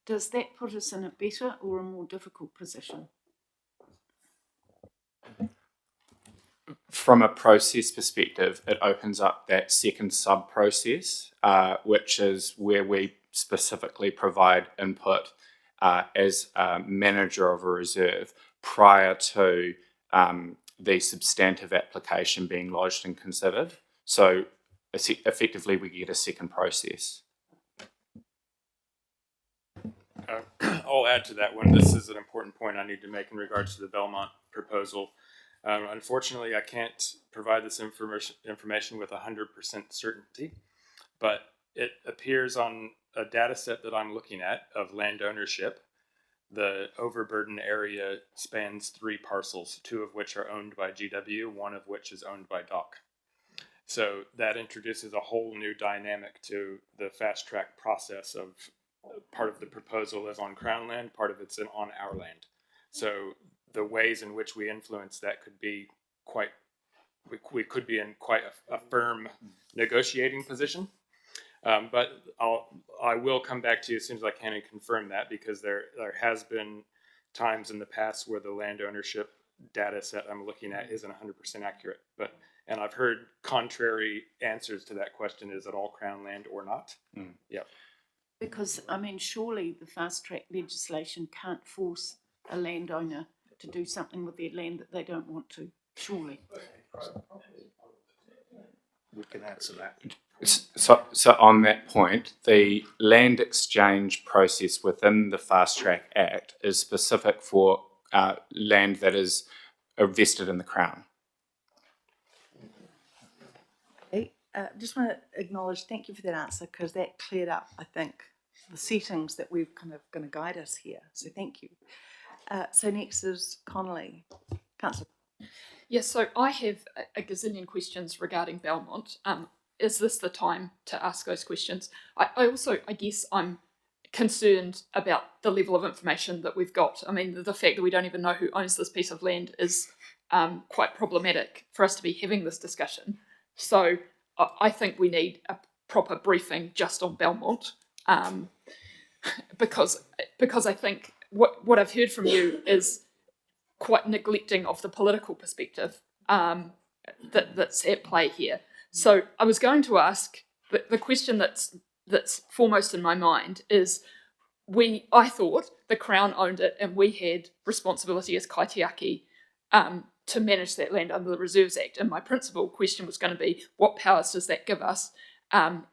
Does that put us in a better or a more difficult position? From a process perspective, it opens up that second sub-process, which is where we specifically provide input as a manager of a reserve prior to the substantive application being lodged and considered. So effectively, we get a second process. I'll add to that one. This is an important point I need to make in regards to the Belmont proposal. Unfortunately, I can't provide this information with 100% certainty, but it appears on a data set that I'm looking at of land ownership. The overburden area spans 3 parcels, 2 of which are owned by GW, 1 of which is owned by DOC. So that introduces a whole new dynamic to the fast track process of part of the proposal is on Crown land, part of it's on our land. So the ways in which we influence that could be quite, we could be in quite a firm negotiating position. But I will come back to you as soon as I can and confirm that, because there has been times in the past where the land ownership data set I'm looking at isn't 100% accurate. And I've heard contrary answers to that question: is it all Crown land or not? Yep. Because, I mean, surely the fast track legislation can't force a landowner to do something with their land that they don't want to, surely. We can answer that. So on that point, the land exchange process within the Fast Track Act is specific for land that is vested in the Crown. Just want to acknowledge, thank you for that answer, because that cleared up, I think, the settings that we're kind of going to guide us here. So thank you. So next is Connolly. Councillor. Yes, so I have a gazillion questions regarding Belmont. Is this the time to ask those questions? I also, I guess, I'm concerned about the level of information that we've got. I mean, the fact that we don't even know who owns this piece of land is quite problematic for us to be having this discussion. So I think we need a proper briefing just on Belmont, because I think what I've heard from you is quite neglecting of the political perspective that's at play here. So I was going to ask, the question that's foremost in my mind is, I thought the Crown owned it and we had responsibility as kaitiaki to manage that land under the Reserves Act. And my principal question was going to be, what powers does that give us? And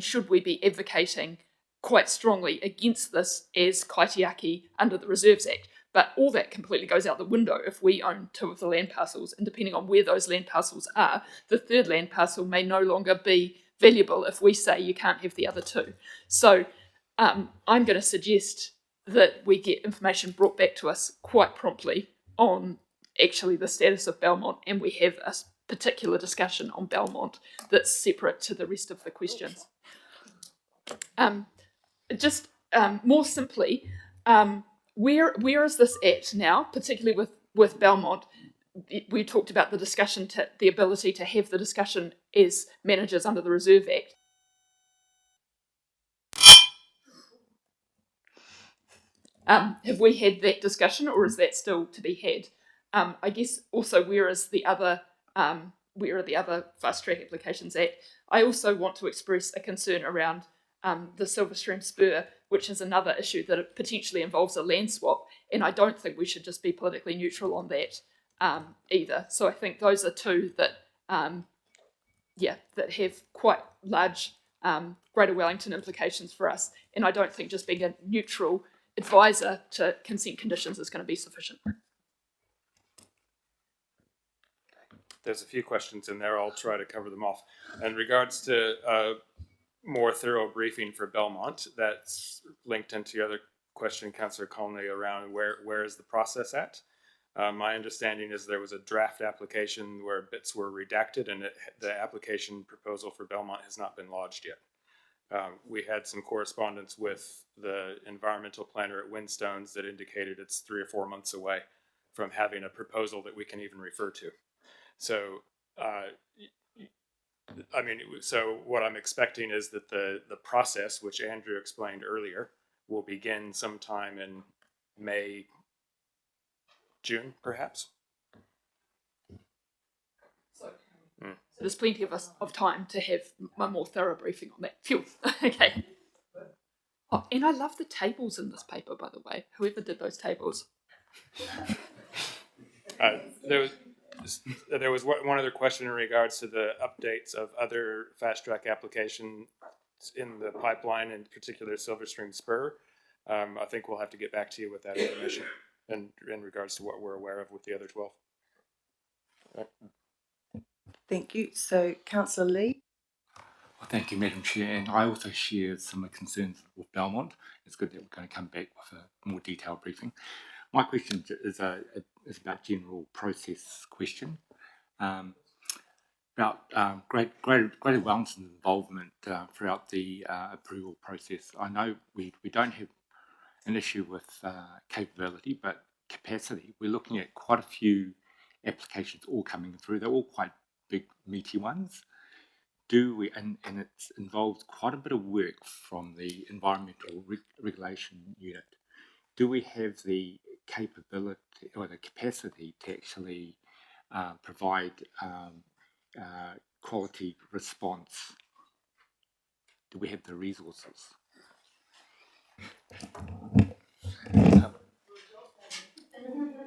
should we be advocating quite strongly against this as kaitiaki under the Reserves Act? But all that completely goes out the window if we own 2 of the land parcels, and depending on where those land parcels are, the 3rd land parcel may no longer be valuable if we say you can't have the other 2. So I'm going to suggest that we get information brought back to us quite promptly on actually the status of Belmont, and we have a particular discussion on Belmont that's separate to the rest of the questions. More simply, where is this at now, particularly with Belmont? We talked about the discussion, the ability to have the discussion as managers under the Reserve Act. Have we had that discussion, or is that still to be had? I guess also, where are the other fast track applications at? I also want to express a concern around the Silverstream Spur, which is another issue that potentially involves a land swap, and I don't think we should just be politically neutral on that either. So I think those are 2 that that have quite large Greater Wellington implications for us, and I don't think just being a neutral advisor to consent conditions is going to be sufficient. There's a few questions in there. I'll try to cover them off. In regards to more thorough briefing for Belmont, that's linked into the other question, Councillor Conley, around where is the process at? My understanding is there was a draft application where bits were redacted, and the application proposal for Belmont has not been lodged yet. We had some correspondence with the environmental planner at Windstones that indicated it's 3 or 4 months away from having a proposal that we can even refer to. So, so what I'm expecting is that the process, which Andrew explained earlier, will begin sometime in May, June, perhaps. So there's plenty of time to have a more thorough briefing on that. Phew. Okay. Oh, and I love the tables in this paper, by the way. Whoever did those tables. There was one other question in regards to the updates of other fast track applications in the pipeline, in particular Silverstream Spur. I think we'll have to get back to you with that information in regards to what we're aware of with the other 12. Right. Thank you. So, Councillor Lee. Well, thank you, Madam Chair, and I also share similar concerns with Belmont. It's good that we're going to come back with a more detailed briefing. My question is about general process question. About Greater Wellington's involvement throughout the approval process. I know we don't have an issue with capability, but capacity. We're looking at quite a few applications all coming through. They're all quite big, meaty ones. Do we, and it involves quite a bit of work from the environmental regulation unit. Do we have the capability or the capacity to actually provide quality response? Do we have the resources?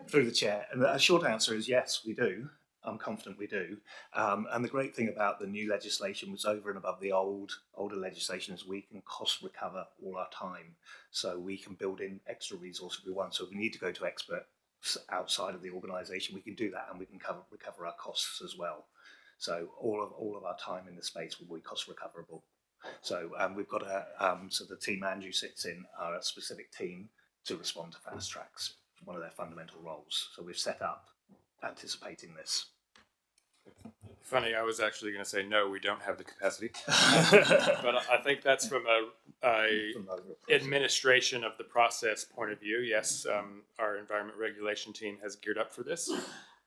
Through the chair, and the short answer is yes, we do. I'm confident we do. And the great thing about the new legislation was over and above the older legislation is we can cost recover all our time. So we can build in extra resource if we want. So if we need to go to experts outside of the organisation, we can do that, and we can recover our costs as well. So all of our time in the space will be cost recoverable. So we've got so the team Andrew sits in are a specific team to respond to fast tracks, one of their fundamental roles. So we've set up anticipating this. Funny, I was actually going to say no, we don't have the capacity, but I think that's from a administration of the process point of view. Yes, our environment regulation team has geared up for this,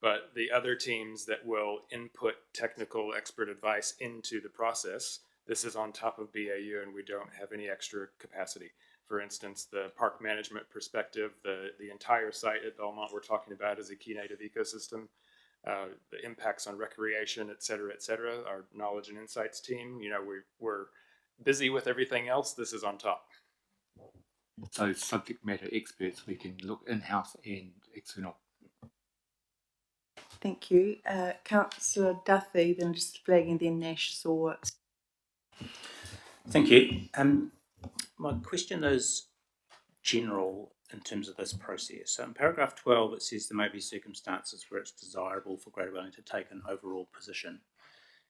but the other teams that will input technical expert advice into the process, this is on top of BAU, and we don't have any extra capacity. For instance, the park management perspective, the entire site at Belmont we're talking about is a key native ecosystem. The impacts on recreation, et cetera, our knowledge and insights team, we're busy with everything else. This is on top. So subject matter experts, we can look in-house and external. Thank you. Councillor Duffy, then just flagging, then Nash saw. Thank you. My question is general in terms of this process. So in paragraph 12, it says there may be circumstances where it's desirable for Greater Wellington to take an overall position.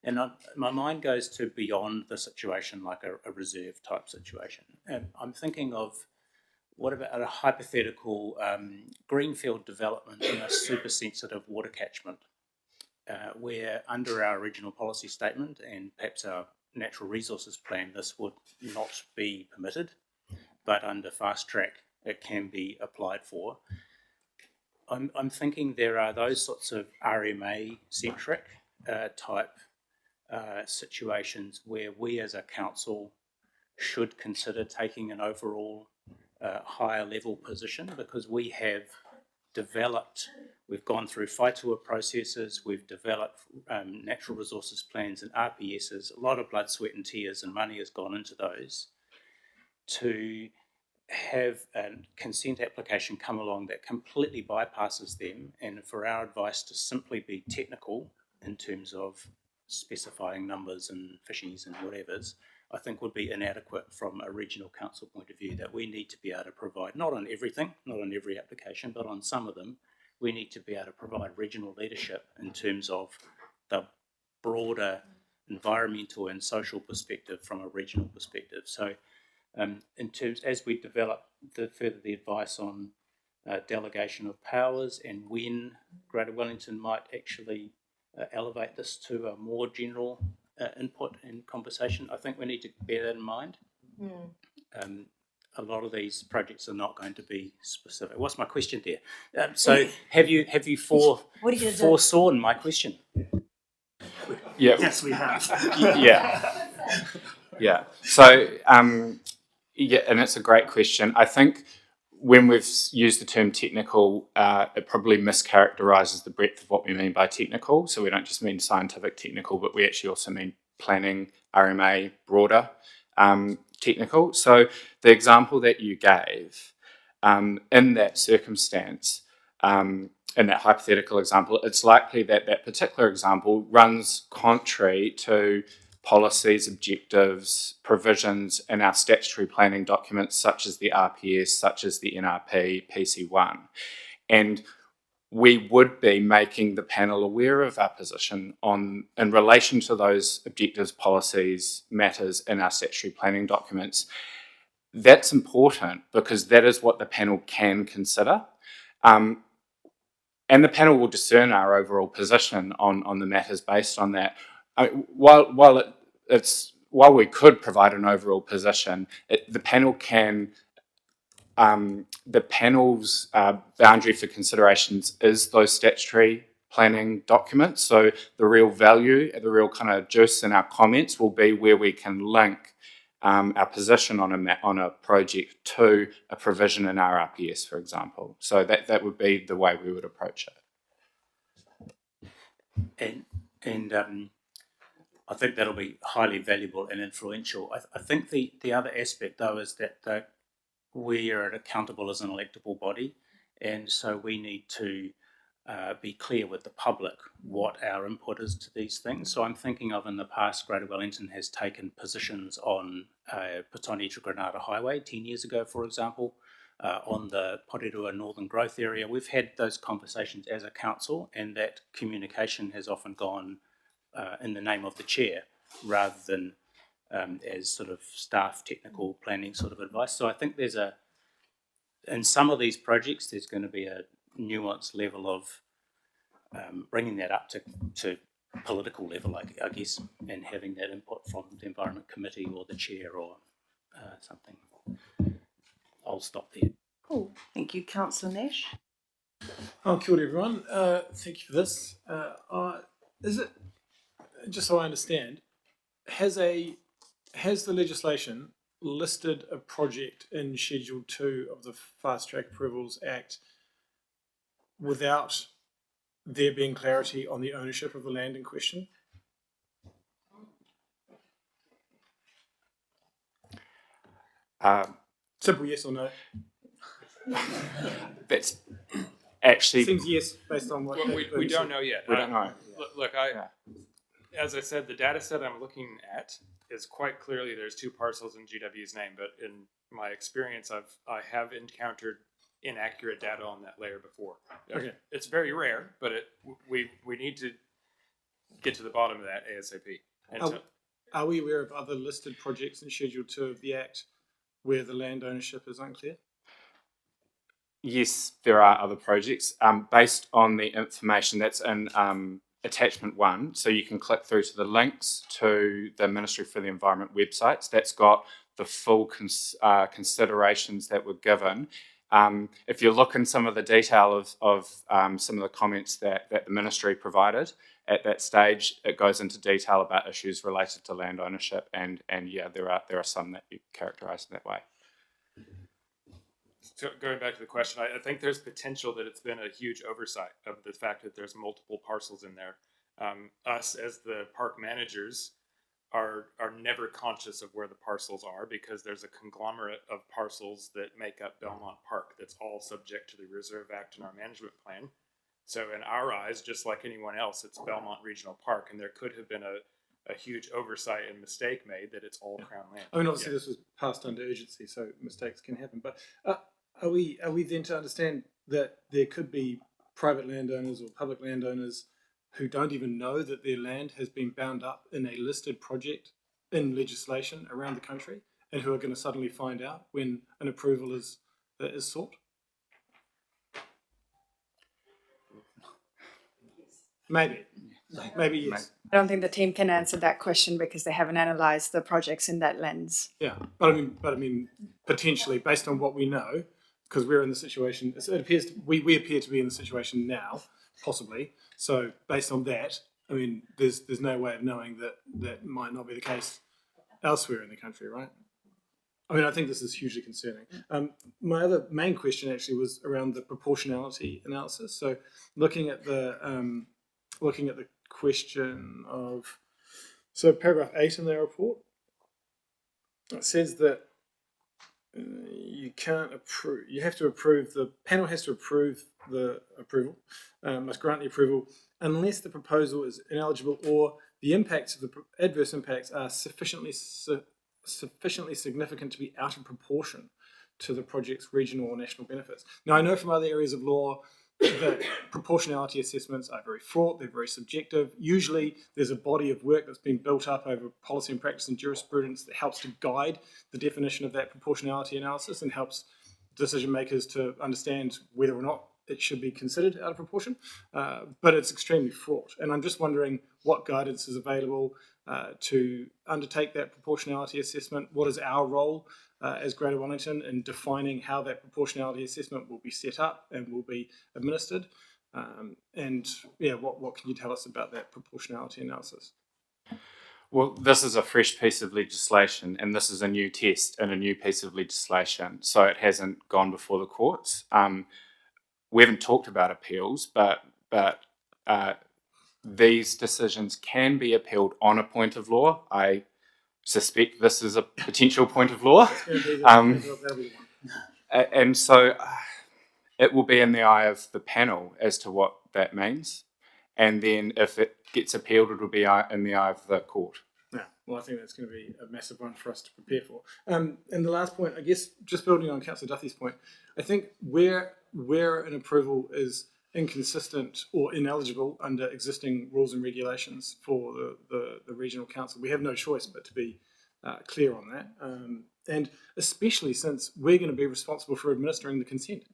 And my mind goes to beyond the situation, like a reserve type situation. And I'm thinking of, what about a hypothetical greenfield development in a super sensitive water catchment, where under our regional policy statement and perhaps our natural resources plan, this would not be permitted, but under fast track it can be applied for. I'm thinking there are those sorts of RMA centric type situations where we as a council should consider taking an overall higher level position, because we have developed, we've gone through FITUA processes, we've developed natural resources plans and RPSs, a lot of blood, sweat and tears and money has gone into those, to have a consent application come along that completely bypasses them, and for our advice to simply be technical in terms of specifying numbers and fishies and whatevers, I think would be inadequate from a regional council point of view. That we need to be able to provide, not on everything, not on every application, but on some of them, we need to be able to provide regional leadership in terms of the broader environmental and social perspective from a regional perspective. So in terms, as we develop further the advice on delegation of powers and when Greater Wellington might actually elevate this to a more general input and conversation, I think we need to bear that in mind. A lot of these projects are not going to be specific. What's my question there? So have you foresawn my question? Yeah. Yes, we have. Yeah. So Yeah, and it's a great question. I think when we've used the term technical, it probably mischaracterises the breadth of what we mean by technical. So we don't just mean scientific technical, but we actually also mean planning, RMA, broader technical. So the example that you gave, in that circumstance, in that hypothetical example, it's likely that that particular example runs contrary to policies, objectives, provisions in our statutory planning documents, such as the RPS, such as the NRP, PC1. And we would be making the panel aware of our position in relation to those objectives, policies, matters in our statutory planning documents. That's important because that is what the panel can consider. And the panel will discern our overall position on the matters based on that. While we could provide an overall position, the panel can. The panel's boundary for considerations is those statutory planning documents. So the real value, the real kind of juice in our comments will be where we can link our position on a project to a provision in our RPS, for example. So that would be the way we would approach it. And I think that'll be highly valuable and influential. I think the other aspect, though, is that we are accountable as an electable body, and so we need to be clear with the public what our input is to these things. So I'm thinking of, in the past, Greater Wellington has taken positions on Petone to Granada Highway 10 years ago, for example, on the Porirua Northern Growth Area. We've had those conversations as a council, and that communication has often gone in the name of the chair rather than as sort of staff technical planning sort of advice. So I think in some of these projects, there's going to be a nuanced level of bringing that up to political level, I guess, and having that input from the Environment Committee or the chair or something. I'll stop there. Cool. Thank you, Councillor Nash. Oh, kia ora, everyone. Thank you for this. Is it, just so I understand, has the legislation listed a project in Schedule 2 of the Fast Track Approvals Act without there being clarity on the ownership of the land in question? Simple yes or no. That's actually seems yes based on what we don't know yet. We don't know. Look, as I said, the data set I'm looking at is quite clearly there's two parcels in GW's name, but in my experience, I have encountered inaccurate data on that layer before. Okay, it's very rare, but we need to get to the bottom of that ASAP. And are we aware of other listed projects in Schedule 2 of the Act where the land ownership is unclear? Yes, there are other projects based on the information that's in attachment 1. So you can click through to the links to the Ministry for the Environment websites. That's got the full considerations that were given. If you look in some of the detail of some of the comments that the Ministry provided at that stage, it goes into detail about issues related to land ownership, and yeah, there are some that you characterise in that way. So going back to the question, I think there's potential that it's been a huge oversight of the fact that there's multiple parcels in there. Us as the park managers are never conscious of where the parcels are because there's a conglomerate of parcels that make up Belmont Park that's all subject to the Reserve Act and our management plan. So in our eyes, just like anyone else, it's Belmont Regional Park, and there could have been a huge oversight and mistake made that it's all Crown land. I mean, obviously this was passed under urgency, so mistakes can happen. But are we then to understand that there could be private landowners or public landowners who don't even know that their land has been bound up in a listed project in legislation around the country, and who are going to suddenly find out when an approval is sought? Maybe yes. I don't think the team can answer that question because they haven't analysed the projects in that lens. Yeah, but I mean, potentially based on what we know, because we're in the situation. It appears we appear to be in the situation now, possibly. So based on that, I mean, there's no way of knowing that might not be the case elsewhere in the country, right? I mean, I think this is hugely concerning. My other main question actually was around the proportionality analysis. So looking at the question of, so paragraph 8 in their report, it says that you can't approve, you have to approve, the panel has to approve the approval, must grant the approval unless the proposal is ineligible or the impacts of the adverse impacts are sufficiently significant to be out of proportion to the project's regional or national benefits. Now, I know from other areas of law that proportionality assessments are very fraught, they're very subjective. Usually there's a body of work that's been built up over policy and practice and jurisprudence that helps to guide the definition of that proportionality analysis and helps decision makers to understand whether or not it should be considered out of proportion. But it's extremely fraught. And I'm just wondering what guidance is available to undertake that proportionality assessment. What is our role as Greater Wellington in defining how that proportionality assessment will be set up and will be administered? And yeah, what can you tell us about that proportionality analysis? Well, this is a fresh piece of legislation, and this is a new test and a new piece of legislation, so it hasn't gone before the courts. We haven't talked about appeals, but these decisions can be appealed on a point of law. I suspect this is a potential point of law. And so it will be in the eye of the panel as to what that means. And then if it gets appealed, it will be in the eye of the court. Yeah, well, I think that's going to be a massive one for us to prepare for. And the last point, I guess, just building on Councillor Duffy's point, I think where an approval is inconsistent or ineligible under existing rules and regulations for the regional council, we have no choice but to be clear on that. And especially since we're going to be responsible for administering the consent.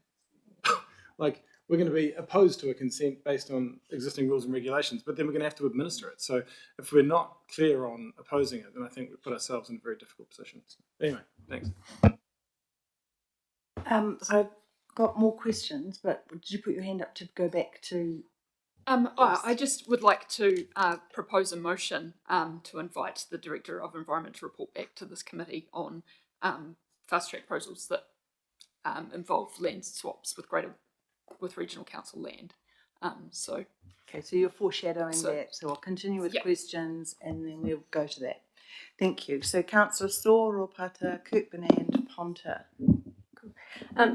Like, we're going to be opposed to a consent based on existing rules and regulations, but then we're going to have to administer it. So if we're not clear on opposing it, then I think we put ourselves in a very difficult position. So anyway, thanks. So I've got more questions, but did you put your hand up to go back to? I just would like to propose a motion to invite the Director of Environment to report back to this committee on fast-track proposals that involve land swaps with regional council land. Okay, so you're foreshadowing that. So I'll continue with questions and then we'll go to that. Thank you. So Councillor Saw, Ropata, Kirkman and Ponta.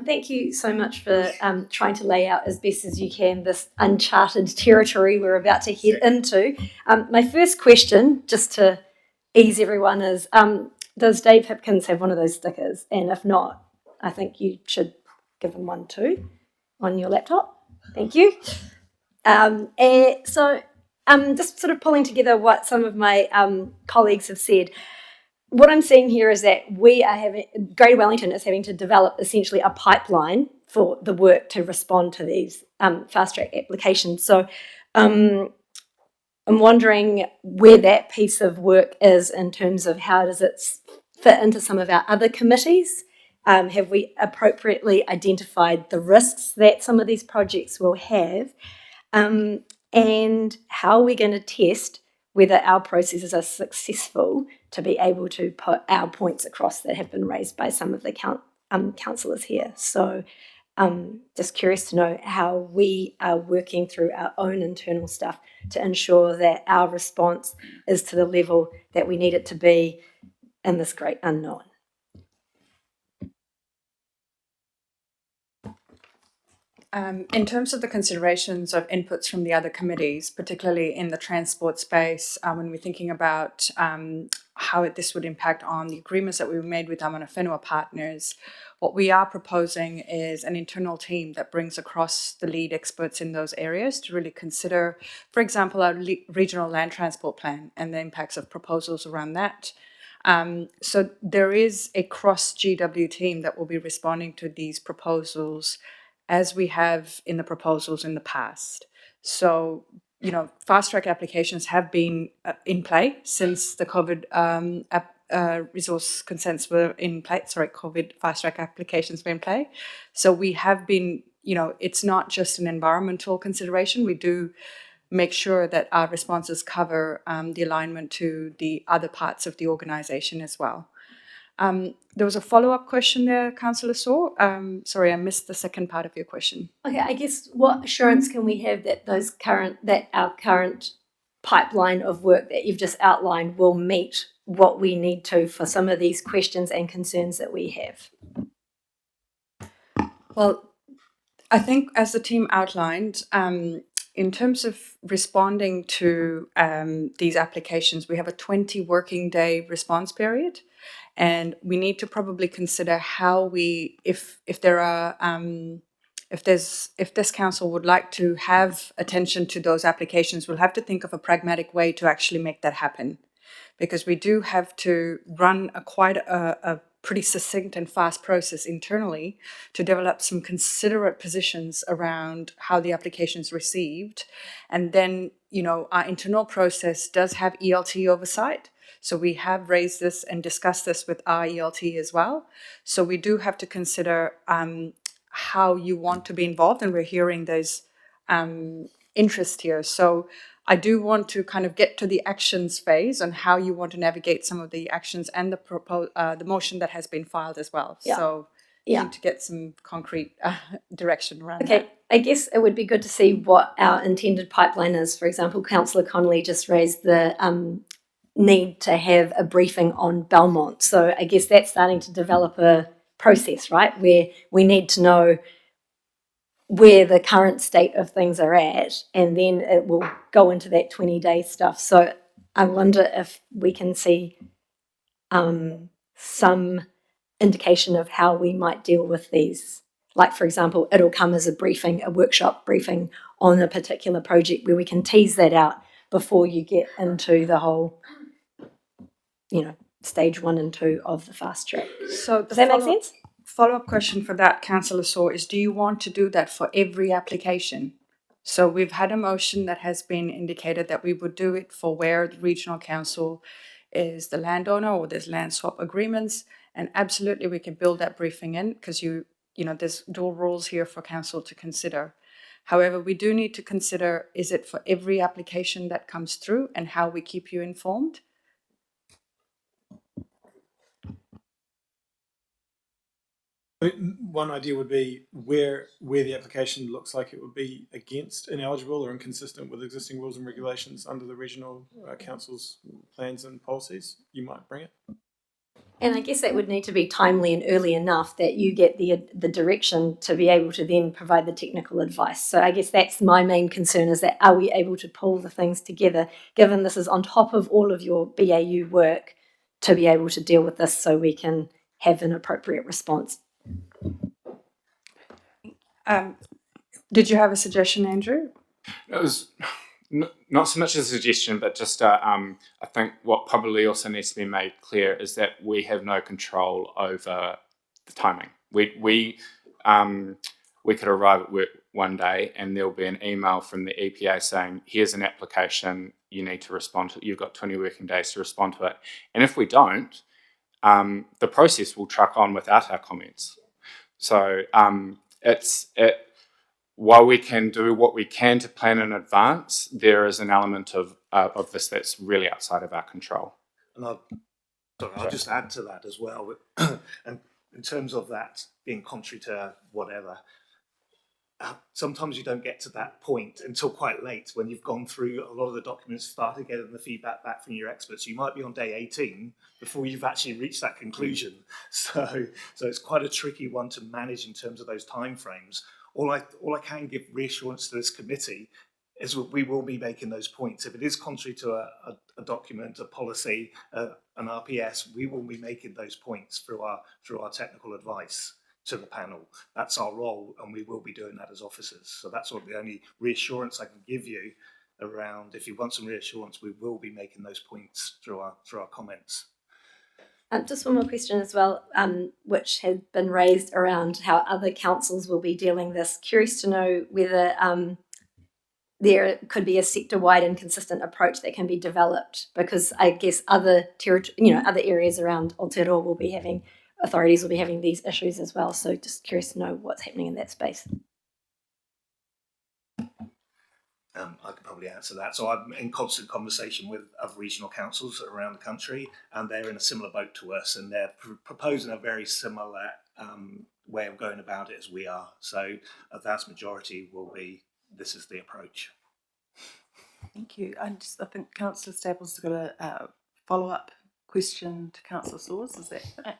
Thank you so much for trying to lay out as best as you can this uncharted territory we're about to head into. My first question, just to ease everyone, is does Dave Hipkins have one of those stickers? And if not, I think you should give him one too on your laptop. Thank you. So just sort of pulling together what some of my colleagues have said. What I'm seeing here is that Greater Wellington is having to develop essentially a pipeline for the work to respond to these fast-track applications. So I'm wondering where that piece of work is in terms of how does it fit into some of our other committees? Have we appropriately identified the risks that some of these projects will have? And how are we going to test whether our processes are successful to be able to put our points across that have been raised by some of the councillors here? So just curious to know how we are working through our own internal stuff to ensure that our response is to the level that we need it to be in this great unknown. In terms of the considerations of inputs from the other committees, particularly in the transport space, when we're thinking about how this would impact on the agreements that we made with our mana whenua partners, what we are proposing is an internal team that brings across the lead experts in those areas to really consider, for example, our regional land transport plan and the impacts of proposals around that. So there is a cross-GW team that will be responding to these proposals as we have in the proposals in the past. So, fast-track applications have been in play since the COVID resource consents were in place. COVID fast-track applications were in play. So we have been, it's not just an environmental consideration. We do make sure that our responses cover the alignment to the other parts of the organisation as well. There was a follow-up question there, Councillor Saw. Sorry, I missed the second part of your question. Okay, I guess what assurance can we have that our current pipeline of work that you've just outlined will meet what we need to for some of these questions and concerns that we have? Well, I think as the team outlined, in terms of responding to these applications, we have a 20 working day response period, and we need to probably consider how we, if there are, if this council would like to have attention to those applications, we'll have to think of a pragmatic way to actually make that happen, because we do have to run quite a pretty succinct and fast process internally to develop some considerate positions around how the application is received. And then, our internal process does have ELT oversight. So we have raised this and discussed this with our ELT as well. So we do have to consider how you want to be involved, and we're hearing there's interest here. So I do want to kind of get to the actions phase on how you want to navigate some of the actions and the motion that has been filed as well. Yeah. So Yeah. need to get some concrete direction around Okay, that. I guess it would be good to see what our intended pipeline is. For example, Councillor Connolly just raised the need to have a briefing on Belmont. So I guess that's starting to develop a process, right, where we need to know where the current state of things are at, and then it will go into that 20-day stuff. So I wonder if we can see some indication of how we might deal with these. Like, for example, it'll come as a briefing, a workshop briefing on a particular project where we can tease that out before you get into the whole, stage 1 and 2 of the fast track. So does that make sense? Follow-up question for that, Councillor Saw, is do you want to do that for every application? So we've had a motion that has been indicated that we would do it for where the regional council is the landowner or there's land swap agreements, and absolutely we can build that briefing in, because there's dual rules here for council to consider. However, we do need to consider, is it for every application that comes through, and how we keep you informed? One idea would be where the application looks like it would be against, ineligible or inconsistent with existing rules and regulations under the regional council's plans and policies, you might bring it. And I guess that would need to be timely and early enough that you get the direction to be able to then provide the technical advice. So I guess that's my main concern, is that are we able to pull the things together, given this is on top of all of your BAU work, to be able to deal with this so we can have an appropriate response. Did you have a suggestion, Andrew? It was not so much a suggestion, but just I think what probably also needs to be made clear is that we have no control over the timing. We could arrive at work one day and there'll be an email from the EPA saying, here's an application, you need to respond to it. You've got 20 working days to respond to it. And if we don't, the process will truck on without our comments. So while we can do what we can to plan in advance, there is an element of this that's really outside of our control. And I'll just add to that as well. And in terms of that being contrary to whatever, sometimes you don't get to that point until quite late, when you've gone through a lot of the documents, started getting the feedback back from your experts. You might be on day 18 before you've actually reached that conclusion. So it's quite a tricky one to manage in terms of those timeframes. All I can give reassurance to this committee is that we will be making those points. If it is contrary to a document, a policy, an RPS, we will be making those points through our technical advice to the panel. That's our role, and we will be doing that as officers. So that's what the only reassurance I can give you around. If you want some reassurance, we will be making those points through our comments. Just one more question as well, which has been raised around how other councils will be dealing this. Curious to know whether there could be a sector-wide and consistent approach that can be developed, because I guess other areas around Aotearoa authorities will be having these issues as well. So just curious to know what's happening in that space. I could probably answer that. So I'm in constant conversation with other regional councils around the country, and they're in a similar boat to us, and they're proposing a very similar way of going about it as we are. So a vast majority will be, this is the approach. Thank you. I think Councillor Staples has got a follow-up question to Councillor Soares. Is that?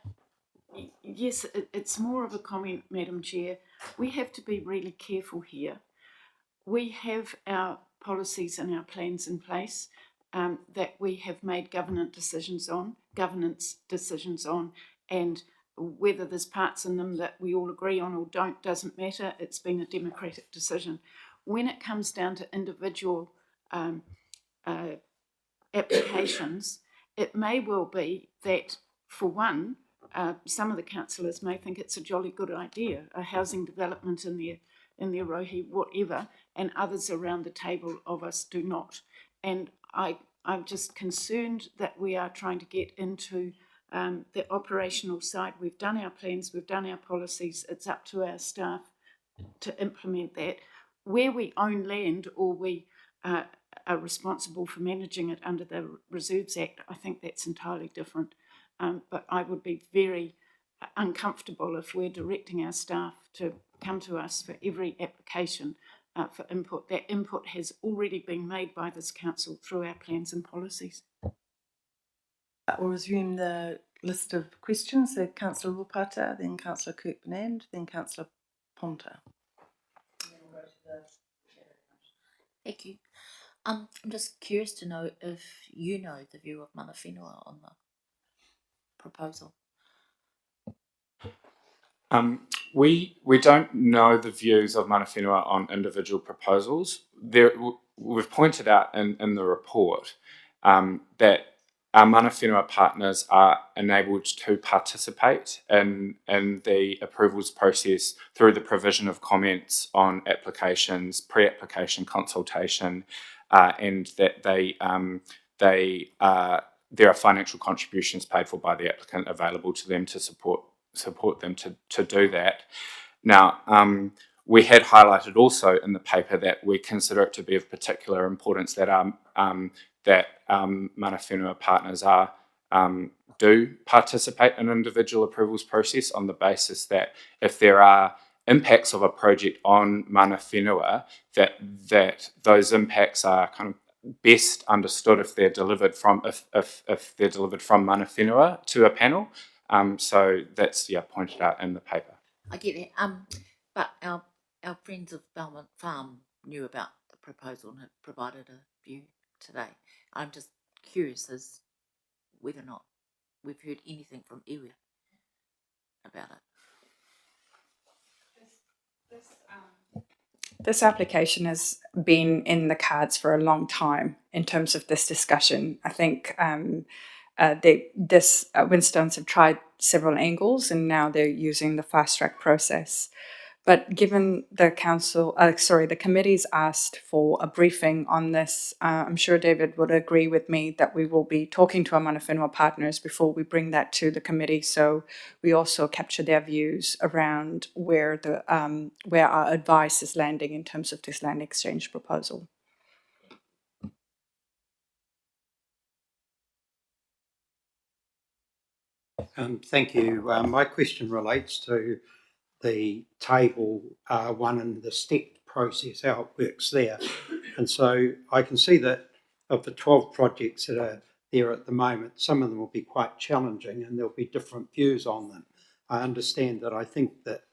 Yes, it's more of a comment, Madam Chair. We have to be really careful here. We have our policies and our plans in place that we have made governance decisions on, and whether there's parts in them that we all agree on or don't doesn't matter. It's been a democratic decision. When it comes down to individual applications, it may well be that, for one, some of the councillors may think it's a jolly good idea, a housing development in their rohi, whatever, and others around the table of us do not. And I'm just concerned that we are trying to get into the operational side. We've done our plans, we've done our policies, it's up to our staff to implement that. Where we own land or we are responsible for managing it under the Reserves Act, I think that's entirely different. But I would be very uncomfortable if we're directing our staff to come to us for every application for input. That input has already been made by this council through our plans and policies. We'll resume the list of questions. So Councillor Rupata, then Councillor Kirkman, then Councillor Ponta. Thank you. I'm just curious to know if you know the view of Mana Whenua on the proposal. We don't know the views of Mana Whenua on individual proposals. We've pointed out in the report that our Mana Whenua partners are enabled to participate in the approvals process through the provision of comments on applications, pre-application consultation, and that there are financial contributions paid for by the applicant available to them to support them to do that. Now, we had highlighted also in the paper that we consider it to be of particular importance that Mana Whenua partners do participate in individual approvals process on the basis that if there are impacts of a project on Mana Whenua, that those impacts are kind of best understood if they're delivered from if they're delivered from Mana Whenua to a panel. So that's pointed out in the paper. I get that. But our friends of Belmont Farm knew about the proposal and had provided a view today. I'm just curious as whether or not we've heard anything from iwi about it. This application has been in the cards for a long time in terms of this discussion. I think Winstones have tried several angles and now they're using the fast track process. But given the the committee's asked for a briefing on this, I'm sure David would agree with me that we will be talking to our Mana Whenua partners before we bring that to the committee. So we also capture their views around where our advice is landing in terms of this land exchange proposal. Thank you. My question relates to the table 1 and the stepped process, how it works there. And so I can see that of the 12 projects that are there at the moment, some of them will be quite challenging and there'll be different views on them. I understand that. I think that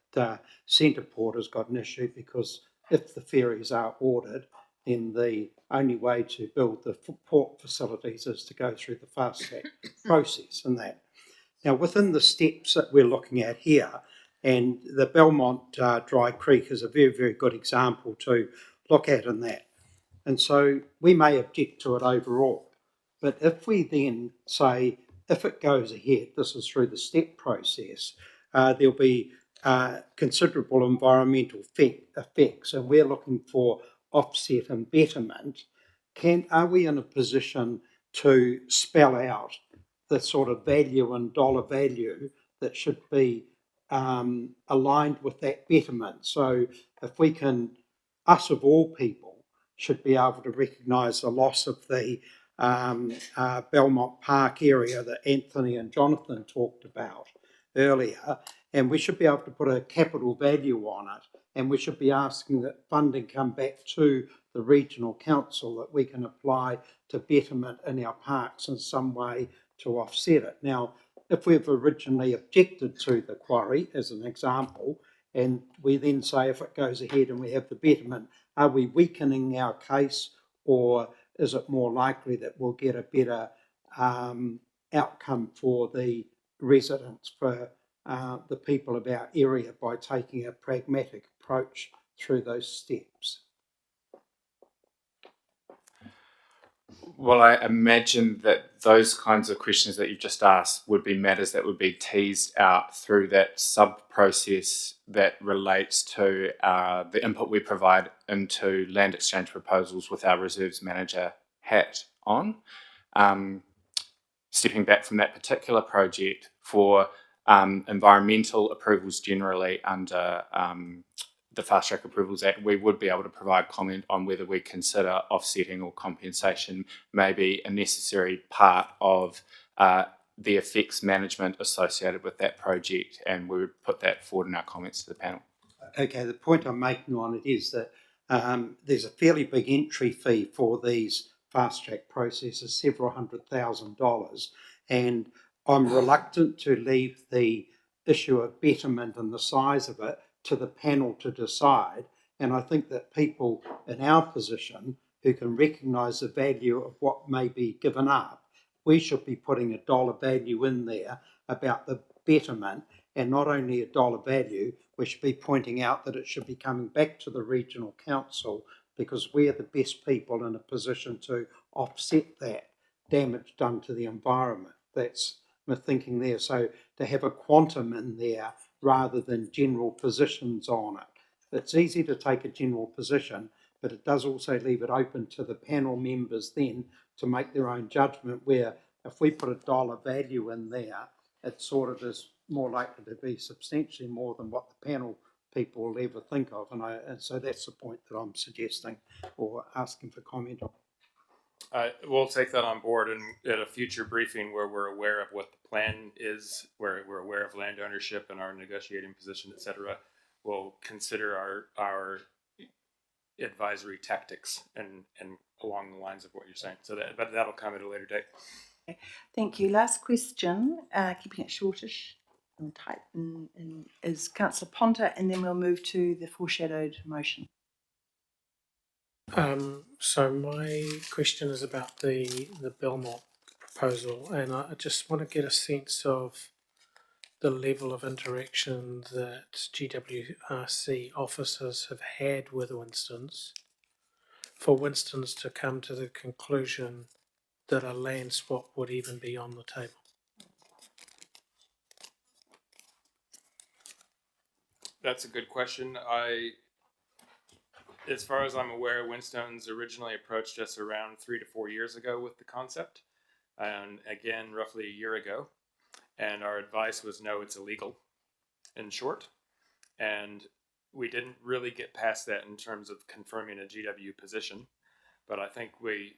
Centreport has got an issue because if the ferries are ordered, then the only way to build the port facilities is to go through the fast track process and that. Now, within the steps that we're looking at here, and the Belmont Dry Creek is a very, very good example to look at in that. And so we may object to it overall. But if we then say, if it goes ahead, this is through the step process, there'll be considerable environmental effects, and we're looking for offset and betterment. Are we in a position to spell out the sort of value and dollar value that should be aligned with that betterment? So if we can, us of all people, should be able to recognise the loss of the Belmont Park area that Anthony and Jonathan talked about earlier, and we should be able to put a capital value on it, and we should be asking that funding come back to the regional council that we can apply to betterment in our parks in some way to offset it. Now, if we've originally objected to the quarry, as an example, and we then say if it goes ahead and we have the betterment, are we weakening our case, or is it more likely that we'll get a better outcome for the residents, for the people of our area, by taking a pragmatic approach through those steps? Well, I imagine that those kinds of questions that you've just asked would be matters that would be teased out through that sub-process that relates to the input we provide into land exchange proposals with our reserves manager hat on. Stepping back from that particular project, for environmental approvals generally under the Fast Track Approvals Act, we would be able to provide comment on whether we consider offsetting or compensation may be a necessary part of the effects management associated with that project, and we would put that forward in our comments to the panel. Okay, the point I'm making on it is that there's a fairly big entry fee for these fast track processes, several $100,000, and I'm reluctant to leave the issue of betterment and the size of it to the panel to decide. And I think that people in our position who can recognise the value of what may be given up, we should be putting a dollar value in there about the betterment, and not only a dollar value, we should be pointing out that it should be coming back to the regional council, because we're the best people in a position to offset that damage done to the environment. That's my thinking there. So to have a quantum in there rather than general positions on it. It's easy to take a general position, but it does also leave it open to the panel members then to make their own judgment, where if we put a dollar value in there, it sort of is more likely to be substantially more than what the panel people will ever think of. And so that's the point that I'm suggesting or asking for comment on. We'll take that on board, and at a future briefing where we're aware of what the plan is, where we're aware of land ownership and our negotiating position, etc., we'll consider our advisory tactics and along the lines of what you're saying. So but that'll come at a later date. Okay. Thank you. Last question, keeping it shortish and tight, is Councillor Ponta, and then we'll move to the foreshadowed motion. So my question is about the Belmont proposal, and I just want to get a sense of the level of interaction that GWRC officers have had with Winstons, for Winstons to come to the conclusion that a land swap would even be on the table. That's a good question. As far as I'm aware, Winstones originally approached us around 3 to 4 years ago with the concept, and again, roughly a year ago. And our advice was, no, it's illegal, in short. And we didn't really get past that in terms of confirming a GW position. But I think we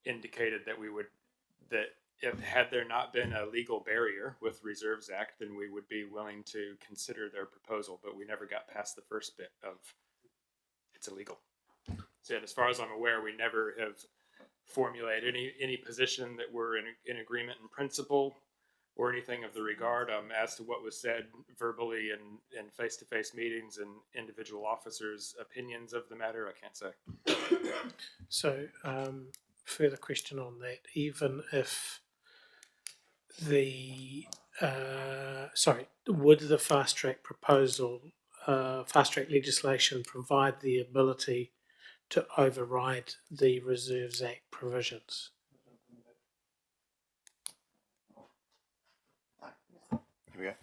indicated that if had there not been a legal barrier with Reserves Act, then we would be willing to consider their proposal. But we never got past the first bit of it's illegal. So as far as I'm aware, we never have formulated any position that we're in agreement in principle or anything of the regard. As to what was said verbally in face-to-face meetings and individual officers' opinions of the matter, I can't say. So, further question on that. Even if would the fast track proposal, fast track legislation, provide the ability to override the Reserves Act provisions? Here we go.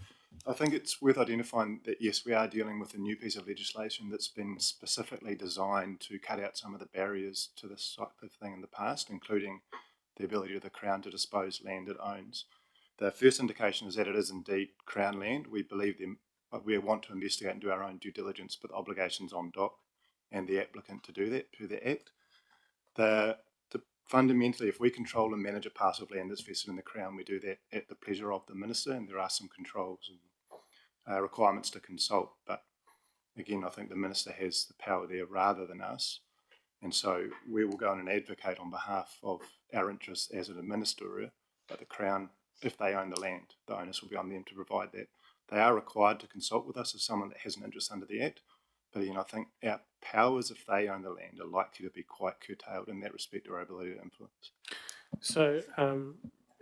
I think it's worth identifying that, yes, we are dealing with a new piece of legislation that's been specifically designed to cut out some of the barriers to this type of thing in the past, including the ability of the Crown to dispose land it owns. The first indication is that it is indeed Crown land. We believe them, but we want to investigate and do our own due diligence, but obligations on DOC and the applicant to do that per the Act. fundamentally, if we control and manage a parcel of land that's vested in the Crown, we do that at the pleasure of the Minister, and there are some controls and requirements to consult. But again, I think the Minister has the power there rather than us. And so we will go in and advocate on behalf of our interests as an administrator, but the Crown, if they own the land, the onus will be on them to provide that. They are required to consult with us as someone that has an interest under the Act, but I think our powers, if they own the land, are likely to be quite curtailed in that respect, our ability to influence. So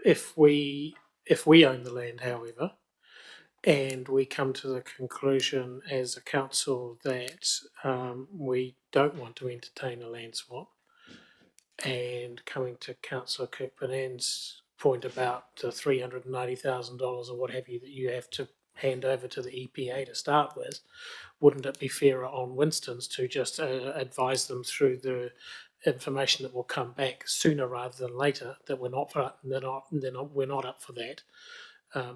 if we own the land, however, and we come to the conclusion as a council that we don't want to entertain a land swap, and coming to Councillor Kirkpanan's point about the $390,000 or what have you that you have to hand over to the EPA to start with, wouldn't it be fairer on Winston's to just advise them through the information that will come back sooner rather than later that we're not up for that?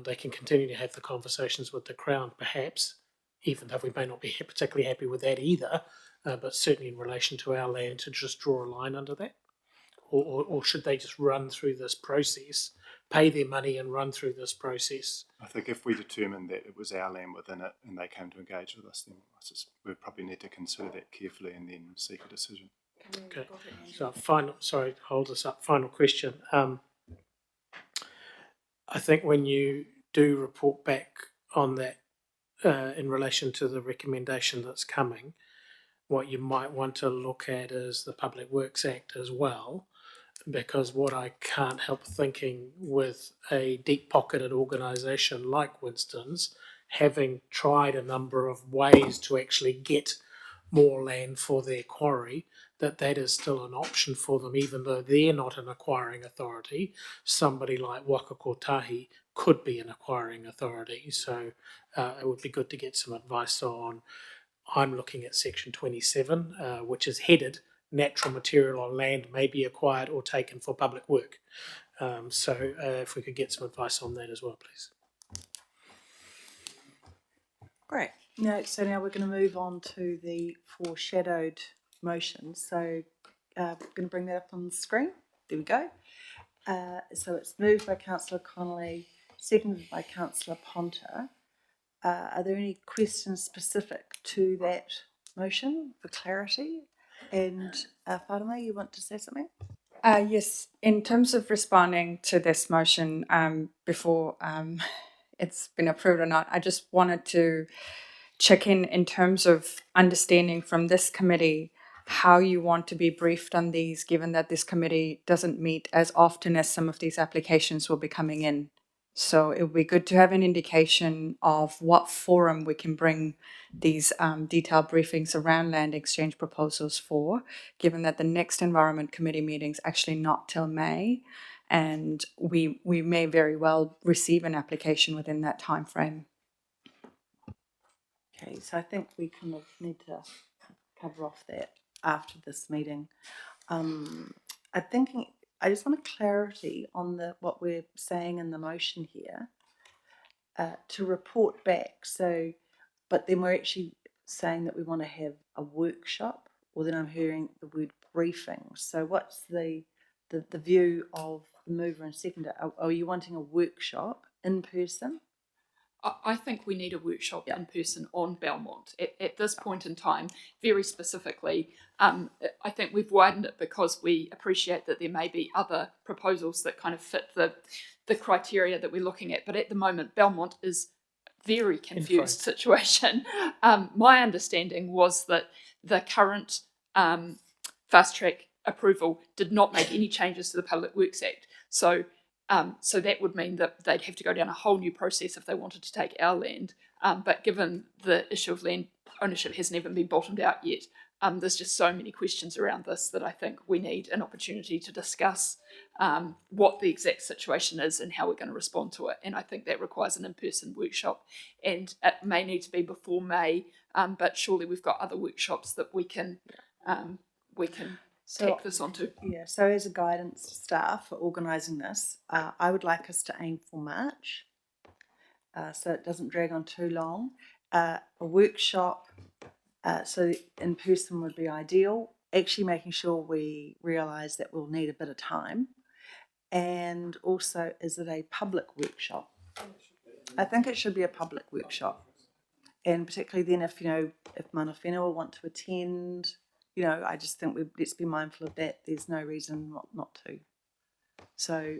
They can continue to have the conversations with the Crown, perhaps, even though we may not be particularly happy with that either, but certainly in relation to our land, to just draw a line under that? Or should they just run through this process, pay their money and run through this process? I think if we determined that it was our land within it and they came to engage with us, then we probably need to consider that carefully and then seek a decision. Okay. So hold us up. Final question. I think when you do report back on that in relation to the recommendation that's coming, what you might want to look at is the Public Works Act as well, because what I can't help thinking with a deep-pocketed organisation like Winston's, having tried a number of ways to actually get more land for their quarry, that is still an option for them, even though they're not an acquiring authority. Somebody like Waka Kotahi could be an acquiring authority. So it would be good to get some advice on. I'm looking at section 27, which is headed natural material on land may be acquired or taken for public work. So if we could get some advice on that as well, please. Great. So now we're going to move on to the foreshadowed motions. So we're going to bring that up on the screen. There we go. So it's moved by Councillor Connolly, seconded by Councillor Ponta. Are there any questions specific to that motion for clarity? And Wharema, you want to say something? Yes, in terms of responding to this motion before it's been approved or not, I just wanted to check in terms of understanding from this committee how you want to be briefed on these, given that this committee doesn't meet as often as some of these applications will be coming in. So it would be good to have an indication of what forum we can bring these detailed briefings around land exchange proposals for, given that the next Environment Committee meeting is actually not till May, and we may very well receive an application within that time frame. Okay, so I think we kind of need to cover off that after this meeting. I just want clarity on what we're saying in the motion here to report back. So, but then we're actually saying that we want to have a workshop, or then I'm hearing the word briefing. So what's the view of the mover and seconder? Are you wanting a workshop in person? I think we need a workshop in person on Belmont at this point in time, very specifically. I think we've widened it because we appreciate that there may be other proposals that kind of fit the criteria that we're looking at. But at the moment, Belmont is very confused situation. My understanding was that the current fast track approval did not make any changes to the Public Works Act. So that would mean that they'd have to go down a whole new process if they wanted to take our land. But given the issue of land ownership hasn't even been bottomed out yet, there's just so many questions around this that I think we need an opportunity to discuss what the exact situation is and how we're going to respond to it. And I think that requires an in-person workshop. And it may need to be before May, but surely we've got other workshops that we can tack this onto. Yeah, so as a guidance staff for organising this, I would like us to aim for March, so it doesn't drag on too long. A workshop, so in person would be ideal. actually making sure we realise that we'll need a bit of time. And also, is it a public workshop? I think it should be a public workshop. And particularly then if, if mana whenua want to attend, I just think let's be mindful of that. There's no reason not to. So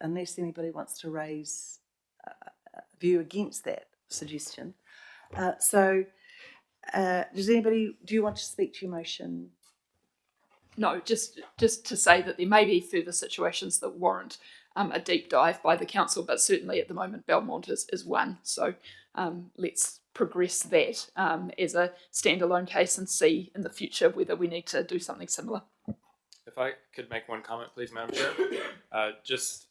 unless anybody wants to raise a view against that suggestion. Do you want to speak to your motion? No, just to say that there may be further situations that warrant a deep dive by the council, but certainly at the moment Belmont is one. So let's progress that as a standalone case and see in the future whether we need to do something similar. If I could make one comment, please, Madam Chair. Just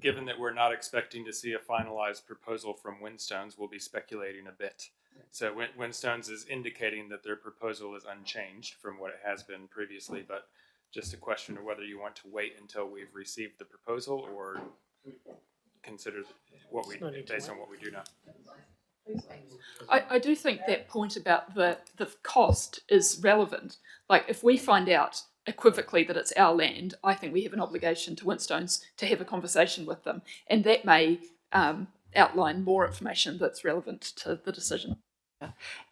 given that we're not expecting to see a finalized proposal from Windstones, we'll be speculating a bit. So Windstones is indicating that their proposal is unchanged from what it has been previously, but just a question of whether you want to wait until we've received the proposal or consider what we based on what we do now. I do think that point about the cost is relevant. Like if we find out equivocally that it's our land, I think we have an obligation to Windstones to have a conversation with them, and that may outline more information that's relevant to the decision.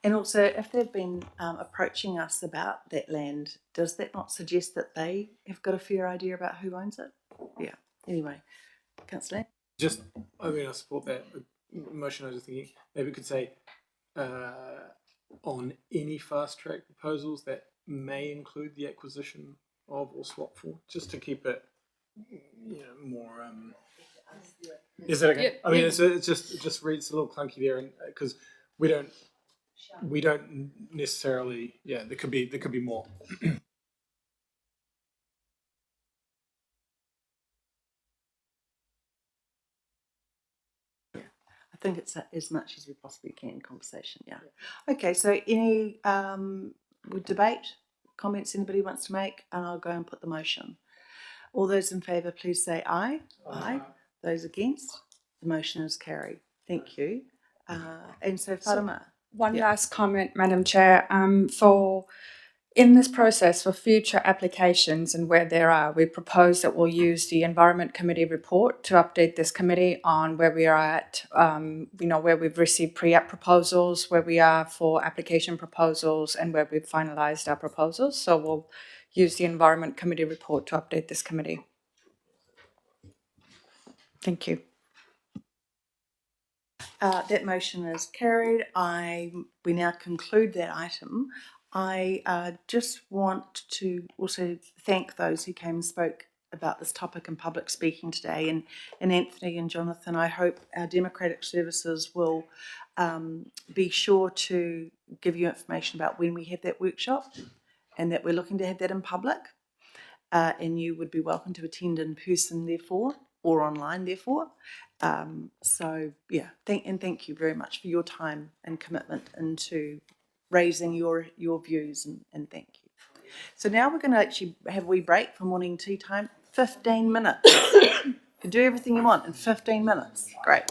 And also, if they've been approaching us about that land, does that not suggest that they have got a fair idea about who owns it? Yeah. Anyway, Councillor. I support that motion. I was just thinking maybe we could say on any fast track proposals that may include the acquisition of or swap for, just to keep it, more. Is that okay? Yeah, It just reads a little clunky there, and because we don't necessarily. Yeah, there could be more. I think it's as much as we possibly can conversation. Yeah. Okay. So any debate, comments anybody wants to make, and I'll go and put the motion. All those in favour, please say aye. Aye. Those against, the motion is carried. Thank you. And so, Wharema. One last comment, Madam Chair. In this process for future applications and where there are, we propose that we'll use the Environment Committee report to update this committee on where we are at, where we've received pre-app proposals, where we are for application proposals, and where we've finalised our proposals. So we'll use the Environment Committee report to update this committee. Thank you. That motion is carried. We now conclude that item. I just want to also thank those who came and spoke about this topic in public speaking today, and Anthony and Jonathan. I hope our Democratic Services will be sure to give you information about when we have that workshop and that we're looking to have that in public, and you would be welcome to attend in person therefore, or online therefore. Thank you very much for your time and commitment into raising your views, and thank you. So now we're going to actually have a wee break for morning tea time. 15 minutes. You can do everything you want in 15 minutes. Great.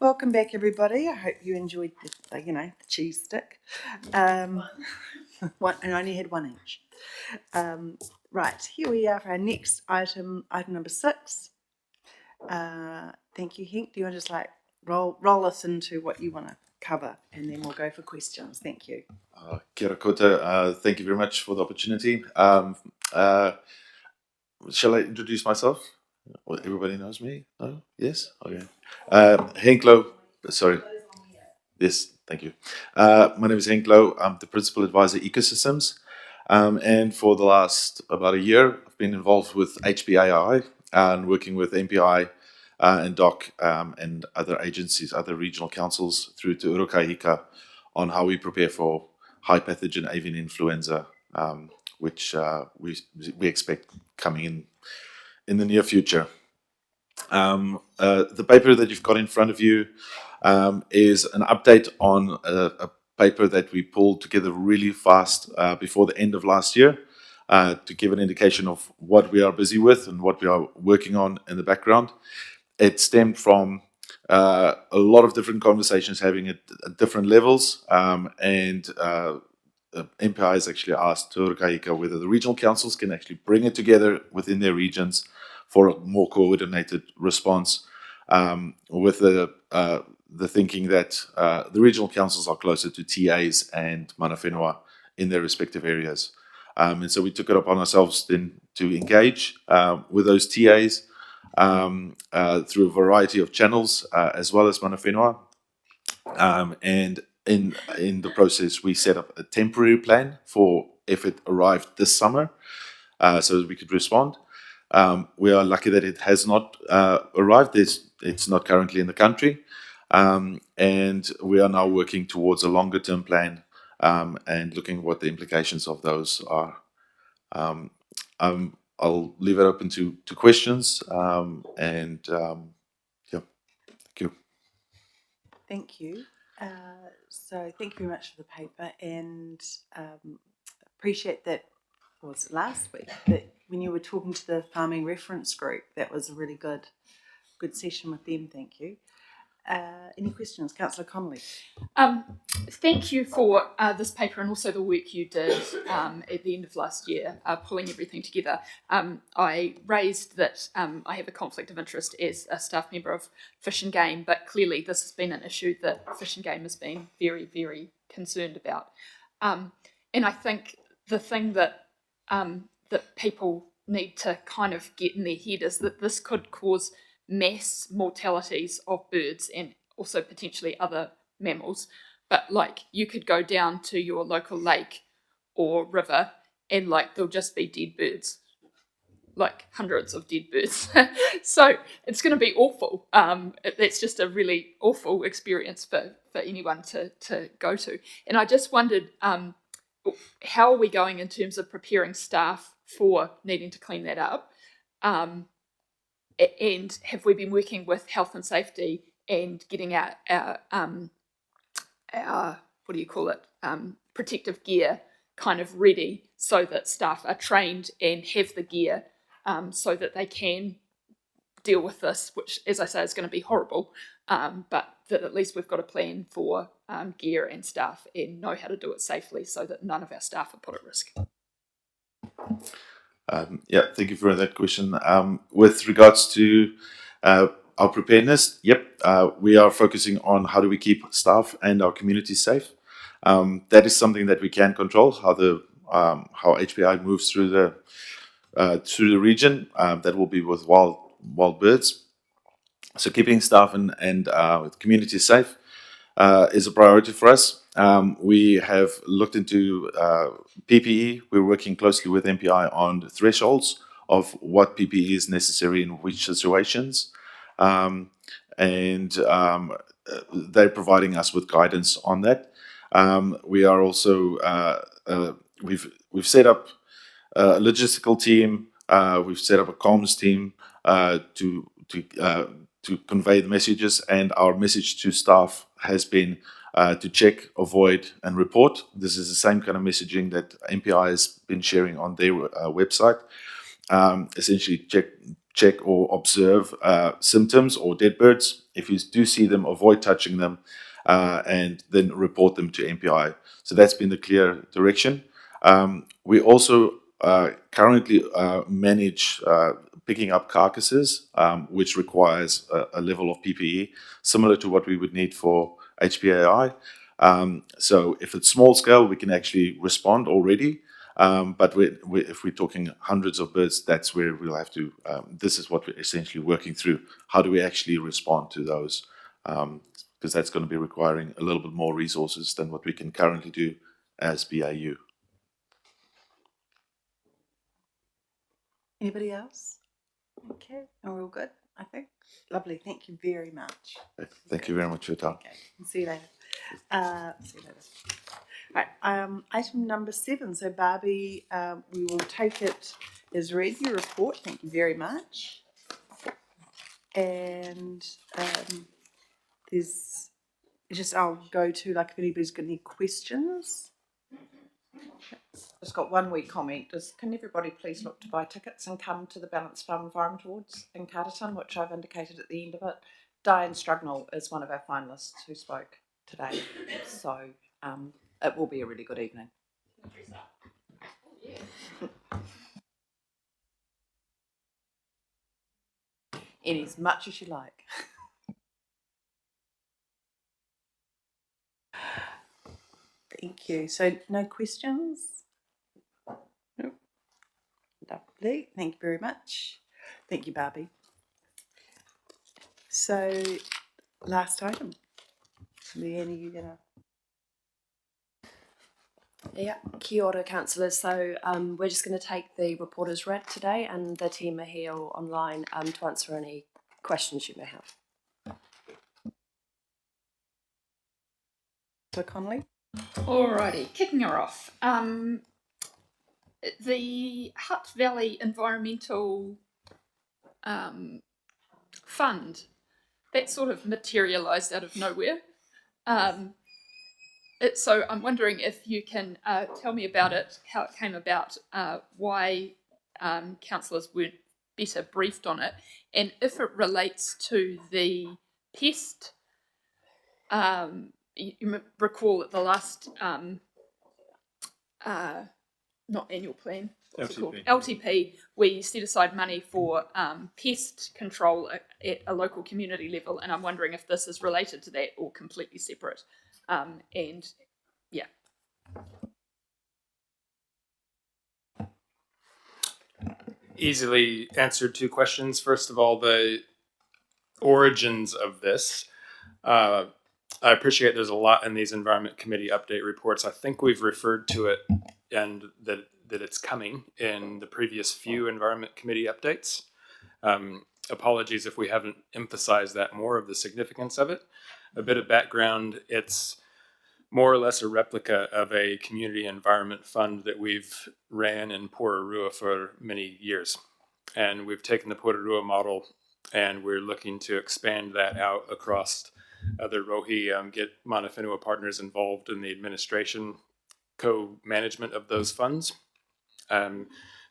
Welcome back, everybody. I hope you enjoyed the cheese stick. One, and I only had one each. Right, here we are for our next item number 6. Thank you, Henk. Do you want to just roll us into what you want to cover, and then we'll go for questions. Thank you. Kia ora koutou. Thank you very much for the opportunity. Shall I introduce myself? Well, everybody knows me? No? Yes? Okay. Henk Low. Sorry. Yes, thank you. My name is Henk Low. I'm the Principal Advisor Ecosystems. And for the last about a year, I've been involved with HPAI and working with MPI and DOC and other agencies, other regional councils through to Urukahika on how we prepare for high pathogen avian influenza, which we expect coming in the near future. The paper that you've got in front of you is an update on a paper that we pulled together really fast before the end of last year to give an indication of what we are busy with and what we are working on in the background. It stemmed from a lot of different conversations having at different levels, and MPI has actually asked Urukahika whether the regional councils can actually bring it together within their regions for a more coordinated response, with the thinking that the regional councils are closer to TAs and mana whenua in their respective areas. And so we took it upon ourselves then to engage with those TAs through a variety of channels, as well as mana whenua. And in the process, we set up a temporary plan for if it arrived this summer, so that we could respond. We are lucky that it has not arrived. It's not currently in the country. And we are now working towards a longer term plan and looking what the implications of those are. I'll leave it open to questions. Yeah, thank you. Thank you. So thank you very much for the paper, and appreciate that. Was it last week that when you were talking to the farming reference group, that was a really good session with them. Thank you. Any questions, Councillor Connolly? Thank you for this paper and also the work you did at the end of last year, pulling everything together. I raised that I have a conflict of interest as a staff member of Fish and Game, but clearly this has been an issue that Fish and Game has been very, very concerned about. And I think the thing that people need to kind of get in their head is that this could cause mass mortalities of birds and also potentially other mammals. But like you could go down to your local lake or river and like there'll just be dead birds, like hundreds of dead birds. So it's going to be awful. It's just a really awful experience for anyone to go to. And I just wondered, how are we going in terms of preparing staff for needing to clean that up? And have we been working with health and safety and getting our what do you call it, protective gear kind of ready so that staff are trained and have the gear so that they can deal with this, which, as I say, is going to be horrible, but that at least we've got a plan for gear and staff and know how to do it safely so that none of our staff are put at risk. Yeah, thank you for that question. With regards to our preparedness, we are focusing on how do we keep staff and our community safe. That is something that we can control, how HPI moves through the region. That will be with wild birds. So keeping staff and community safe is a priority for us. We have looked into PPE. We're working closely with MPI on the thresholds of what PPE is necessary in which situations. And they're providing us with guidance on that. We are also, we've set up a logistical team. We've set up a comms team to convey the messages, and our message to staff has been to check, avoid, and report. This is the same kind of messaging that MPI has been sharing on their website. Essentially, check or observe symptoms or dead birds. If you do see them, avoid touching them, and then report them to MPI. So that's been the clear direction. We also currently manage picking up carcasses, which requires a level of PPE similar to what we would need for HPAI. So if it's small scale, we can actually respond already. But if we're talking hundreds of birds, that's where we'll have to, this is what we're essentially working through. How do we actually respond to those? Because that's going to be requiring a little bit more resources than what we can currently do as BAU. Anybody else? Okay, and we're all good, I think. Lovely, thank you very much. Thank you very much for your time. Okay, see you later. See you later. Right, item number 7. So Barbie, we will take it as read, your report. Thank you very much. And there's just, I'll go to, like, if anybody's got any questions. Just got one wee comment. Can everybody please look to buy tickets and come to the Balanced Farm Environment Awards in Carterton, which I've indicated at the end of it. Diane Strugnall is one of our finalists who spoke today. So it will be a really good evening. In as much as you like. Thank you. So no questions? Nope. Lovely. Thank you very much. Thank you, Barbie. So last item. Leanne, you gonna? Yeah, kia ora, councillors. So we're just going to take the report as read today, and the team are here online to answer any questions you may have. So Connolly? Alrighty, kicking her off. The Hutt Valley Environmental Fund, that sort of materialised out of nowhere. So I'm wondering if you can tell me about it, how it came about, why councillors weren't better briefed on it, and if it relates to the pest. You recall at the last not annual plan, what's it called? LTP, we set aside money for pest control at a local community level, and I'm wondering if this is related to that or completely separate. And yeah. Easily answered 2 questions. First of all, the origins of this. I appreciate there's a lot in these Environment Committee update reports. I think we've referred to it and that it's coming in the previous few Environment Committee updates. Apologies if we haven't emphasized that more of the significance of it. A bit of background, it's more or less a replica of a community environment fund that we've ran in Pororua for many years. And we've taken the Pororua model and we're looking to expand that out across other Rohi, get Mana Whenua partners involved in the administration, co-management of those funds.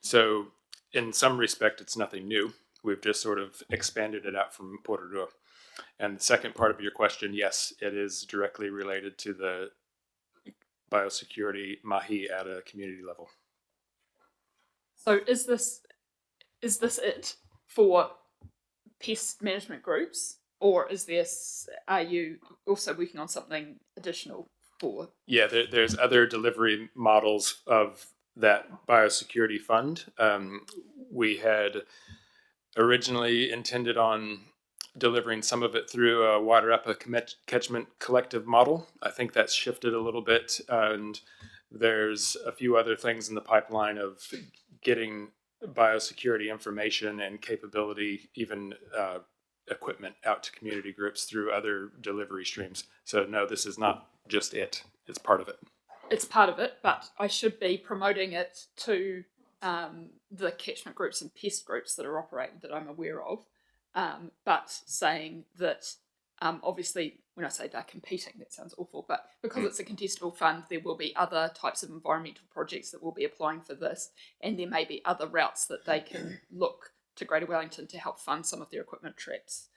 So in some respect, it's nothing new. We've just sort of expanded it out from Pororua. And the second part of your question, yes, it is directly related to the biosecurity mahi at a community level. So is this it for pest management groups, or are you also working on something additional for? Yeah, there's other delivery models of that biosecurity fund. We had originally intended on delivering some of it through a Wairarapa catchment collective model. I think that's shifted a little bit, and there's a few other things in the pipeline of getting biosecurity information and capability, even equipment out to community groups through other delivery streams. So no, this is not just it. It's part of it. It's part of it, but I should be promoting it to the catchment groups and pest groups that are operating that I'm aware of. But saying that obviously when I say they're competing, that sounds awful, but because it's a contestable fund, there will be other types of environmental projects that will be applying for this, and there may be other routes that they can look to Greater Wellington to help fund some of their equipment trips,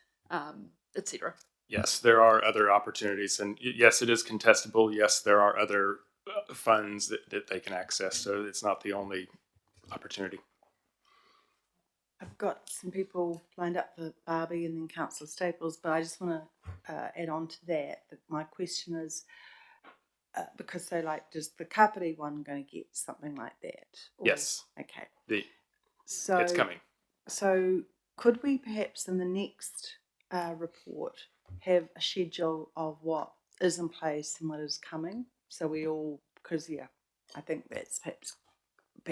etc. Yes, there are other opportunities, and yes, it is contestable. Yes, there are other funds that they can access, so it's not the only opportunity. I've got some people lined up for Barbie and then Councillor Staples, but I just want to add on to that. My question is, because so like, does the Kapiti one going to get something like that? Or, yes. Okay. It's coming. So could we perhaps in the next report have a schedule of what is in place and what is coming? So we all, because I think that's perhaps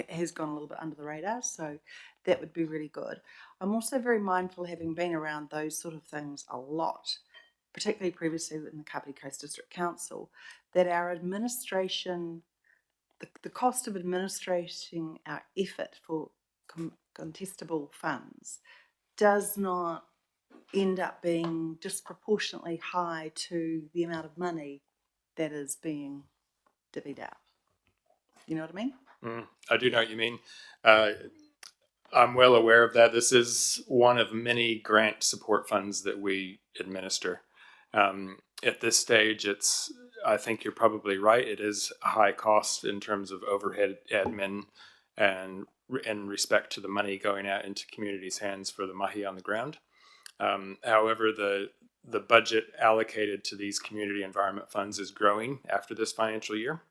has gone a little bit under the radar, so that would be really good. I'm also very mindful, having been around those sort of things a lot, particularly previously in the Kapiti Coast District Council, that our administration, the cost of administrating our effort for contestable funds does not end up being disproportionately high to the amount of money that is being divvied out. You know what I mean? I do know what you mean. I'm well aware of that. This is one of many grant support funds that we administer. At this stage, I think you're probably right. It is a high cost in terms of overhead admin and in respect to the money going out into communities' hands for the mahi on the ground. However, the budget allocated to these community environment funds is growing after this financial year.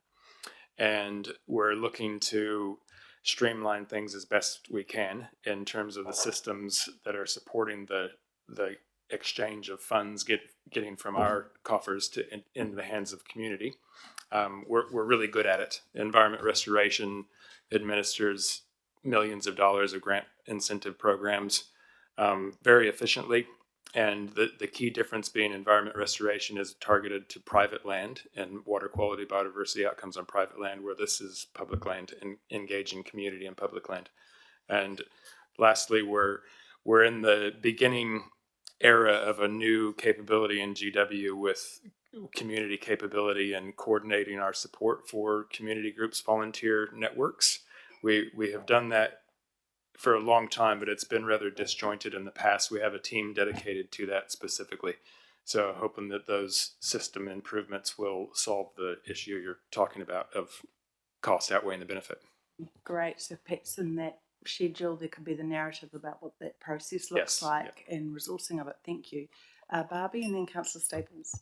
And we're looking to streamline things as best we can in terms of the systems that are supporting the exchange of funds getting from our coffers to into the hands of community. We're really good at it. Environment Restoration administers millions of dollars of grant incentive programs very efficiently. And the key difference being Environment Restoration is targeted to private land and water quality, biodiversity outcomes on private land, where this is public land and engaging community and public land. And lastly, we're in the beginning era of a new capability in GW with community capability and coordinating our support for community groups, volunteer networks. We have done that for a long time, but it's been rather disjointed in the past. We have a team dedicated to that specifically. So hoping that those system improvements will solve the issue you're talking about of cost outweighing the benefit. Great. So perhaps in that schedule there could be the narrative about what that process looks like and resourcing of it. Thank you. Barbie and then Councillor Staples.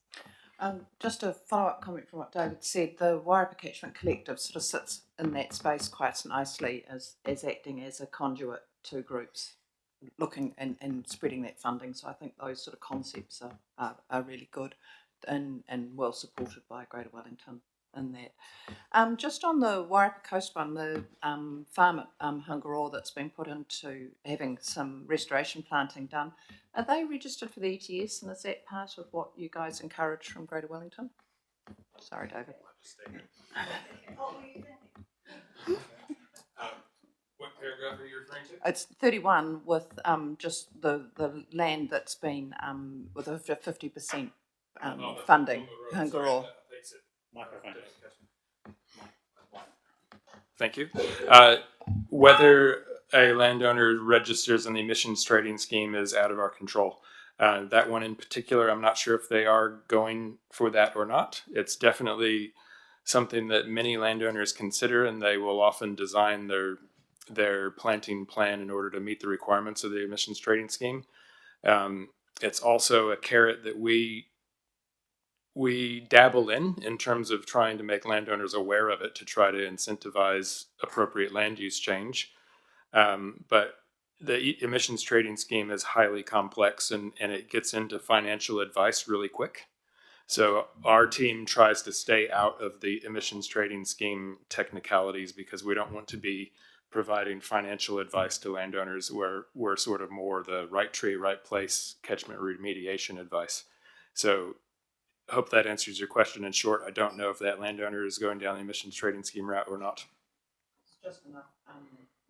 Just a follow-up comment from what David said, the Wairarapa Catchment Collective sort of sits in that space quite nicely as acting as a conduit to groups looking and spreading that funding. So I think those sort of concepts are really good and well supported by Greater Wellington in that. Just on the Wairarapa Coast one, the farm at Hungaroa that's been put into having some restoration planting done, are they registered for the ETS, and is that part of what you guys encourage from Greater Wellington? Sorry, David. What paragraph are you referring to? It's 31 with just the land that's been with a 50% funding, Hungaroa. Thank you. Whether a landowner registers in the emissions trading scheme is out of our control. That one in particular, I'm not sure if they are going for that or not. It's definitely something that many landowners consider, and they will often design their planting plan in order to meet the requirements of the emissions trading scheme. It's also a carrot that we dabble in terms of trying to make landowners aware of it to try to incentivize appropriate land use change. But the emissions trading scheme is highly complex and it gets into financial advice really quick. So our team tries to stay out of the emissions trading scheme technicalities because we don't want to be providing financial advice to landowners where we're sort of more the right tree, right place, catchment remediation advice. So I hope that answers your question. In short, I don't know if that landowner is going down the emissions trading scheme route or not. It's just enough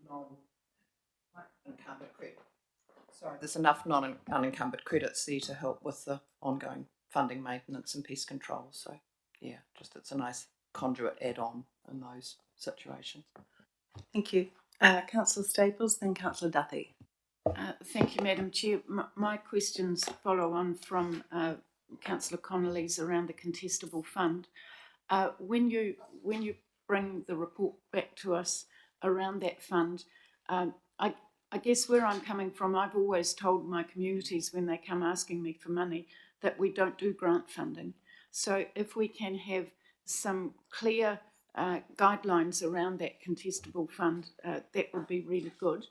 non-unencumbered credit. Sorry, there's enough non-unencumbered credits there to help with the ongoing funding, maintenance and pest control. So yeah, just it's a nice conduit add-on in those situations. Thank you. Councillor Staples, then Councillor Duthie. Thank you, Madam Chair. My questions follow on from Councillor Connolly's around the contestable fund. When you bring the report back to us around that fund, I guess where I'm coming from, I've always told my communities when they come asking me for money that we don't do grant funding. So if we can have some clear guidelines around that contestable fund, that would be really good.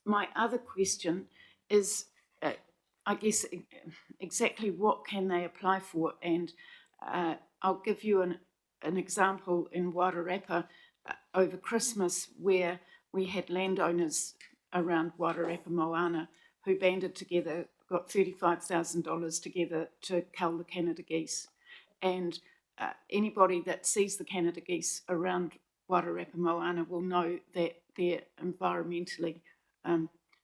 My other question is, I guess, exactly what can they apply for? And I'll give you an example in Wairarapa over Christmas, where we had landowners around Wairarapa Moana who banded together, got $35,000 together to cull the Canada geese. And anybody that sees the Canada geese around Wairarapa Moana will know that they're environmentally,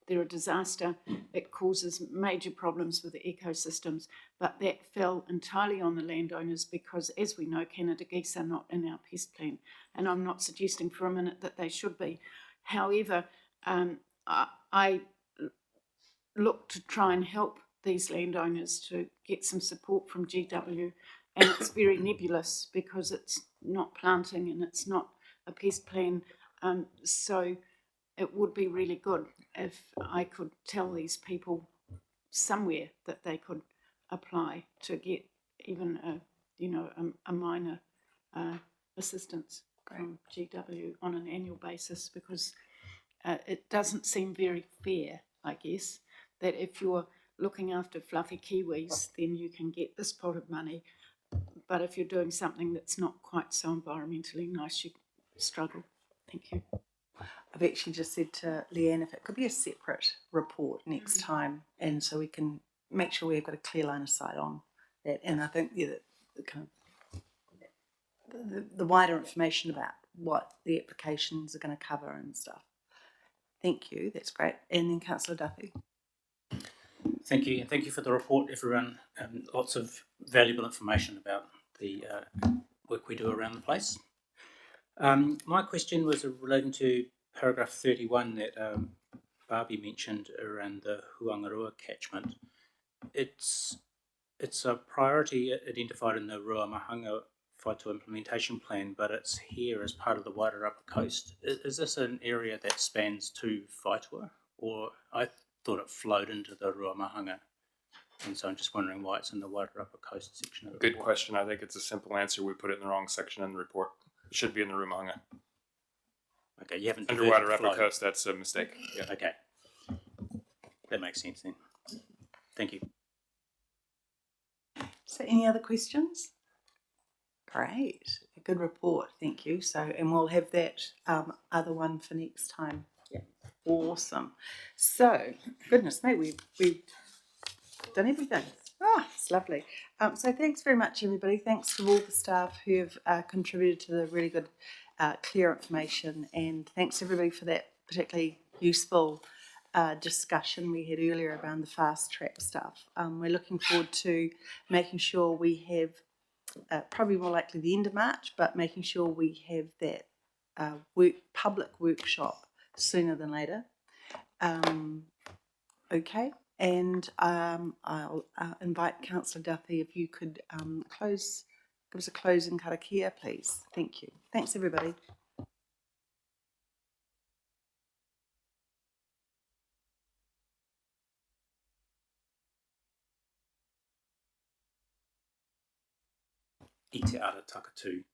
they're a disaster. It causes major problems with the ecosystems, but that fell entirely on the landowners because, as we know, Canada geese are not in our pest plan, and I'm not suggesting for a minute that they should be. However, I look to try and help these landowners to get some support from GW, and it's very nebulous because it's not planting and it's not a pest plan, so it would be really good if I could tell these people somewhere that they could apply to get even a minor assistance from GW on an annual basis, because it doesn't seem very fair, I guess, that if you're looking after fluffy kiwis, then you can get this pot of money, but if you're doing something that's not quite so environmentally nice, you struggle. Thank you. I've actually just said to Leanne if it could be a separate report next time, and so we can make sure we've got a clear line of sight on that. And I think the kind of the wider information about what the applications are going to cover and stuff. Thank you, that's great. And then Councillor Duffy. Thank you, and thank you for the report, everyone. Lots of valuable information about the work we do around the place. My question was relating to paragraph 31 that Barbie mentioned around the Huangarua catchment. It's a priority identified in the Ruamahanga Whaitua implementation plan, but it's here as part of the Wairarapa coast. Is this an area that spans to Whaitua, or I thought it flowed into the Ruamahanga, and so I'm just wondering why it's in the Wairarapa coast section of the Good report. question. I think it's a simple answer. We put it in the wrong section in the report. It should be in the Ruamahanga. Okay, you haven't Under diverted the Wairarapa flow. coast, that's a mistake. Yeah. Okay, that makes sense then. Thank you. So any other questions? Great, a good report, thank you. So, and we'll have that other one for next time. Yeah, awesome. So, goodness me, we've done everything. Oh, it's lovely. So thanks very much, everybody. Thanks to all the staff who have contributed to the really good, clear information, and thanks everybody for that particularly useful discussion we had earlier around the fast track stuff. We're looking forward to making sure we have probably more likely the end of March, but making sure we have that public workshop sooner than later. Okay, and I'll invite Councillor Duffy if you could give us a closing karakia, please. Thank you. Thanks, everybody. I te ara takatū,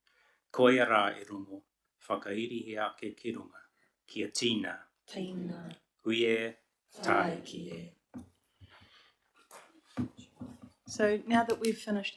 koia rā e rongo, whakairihi ake ki runga, kia tīna, huie, tae ki e. So now that we've finished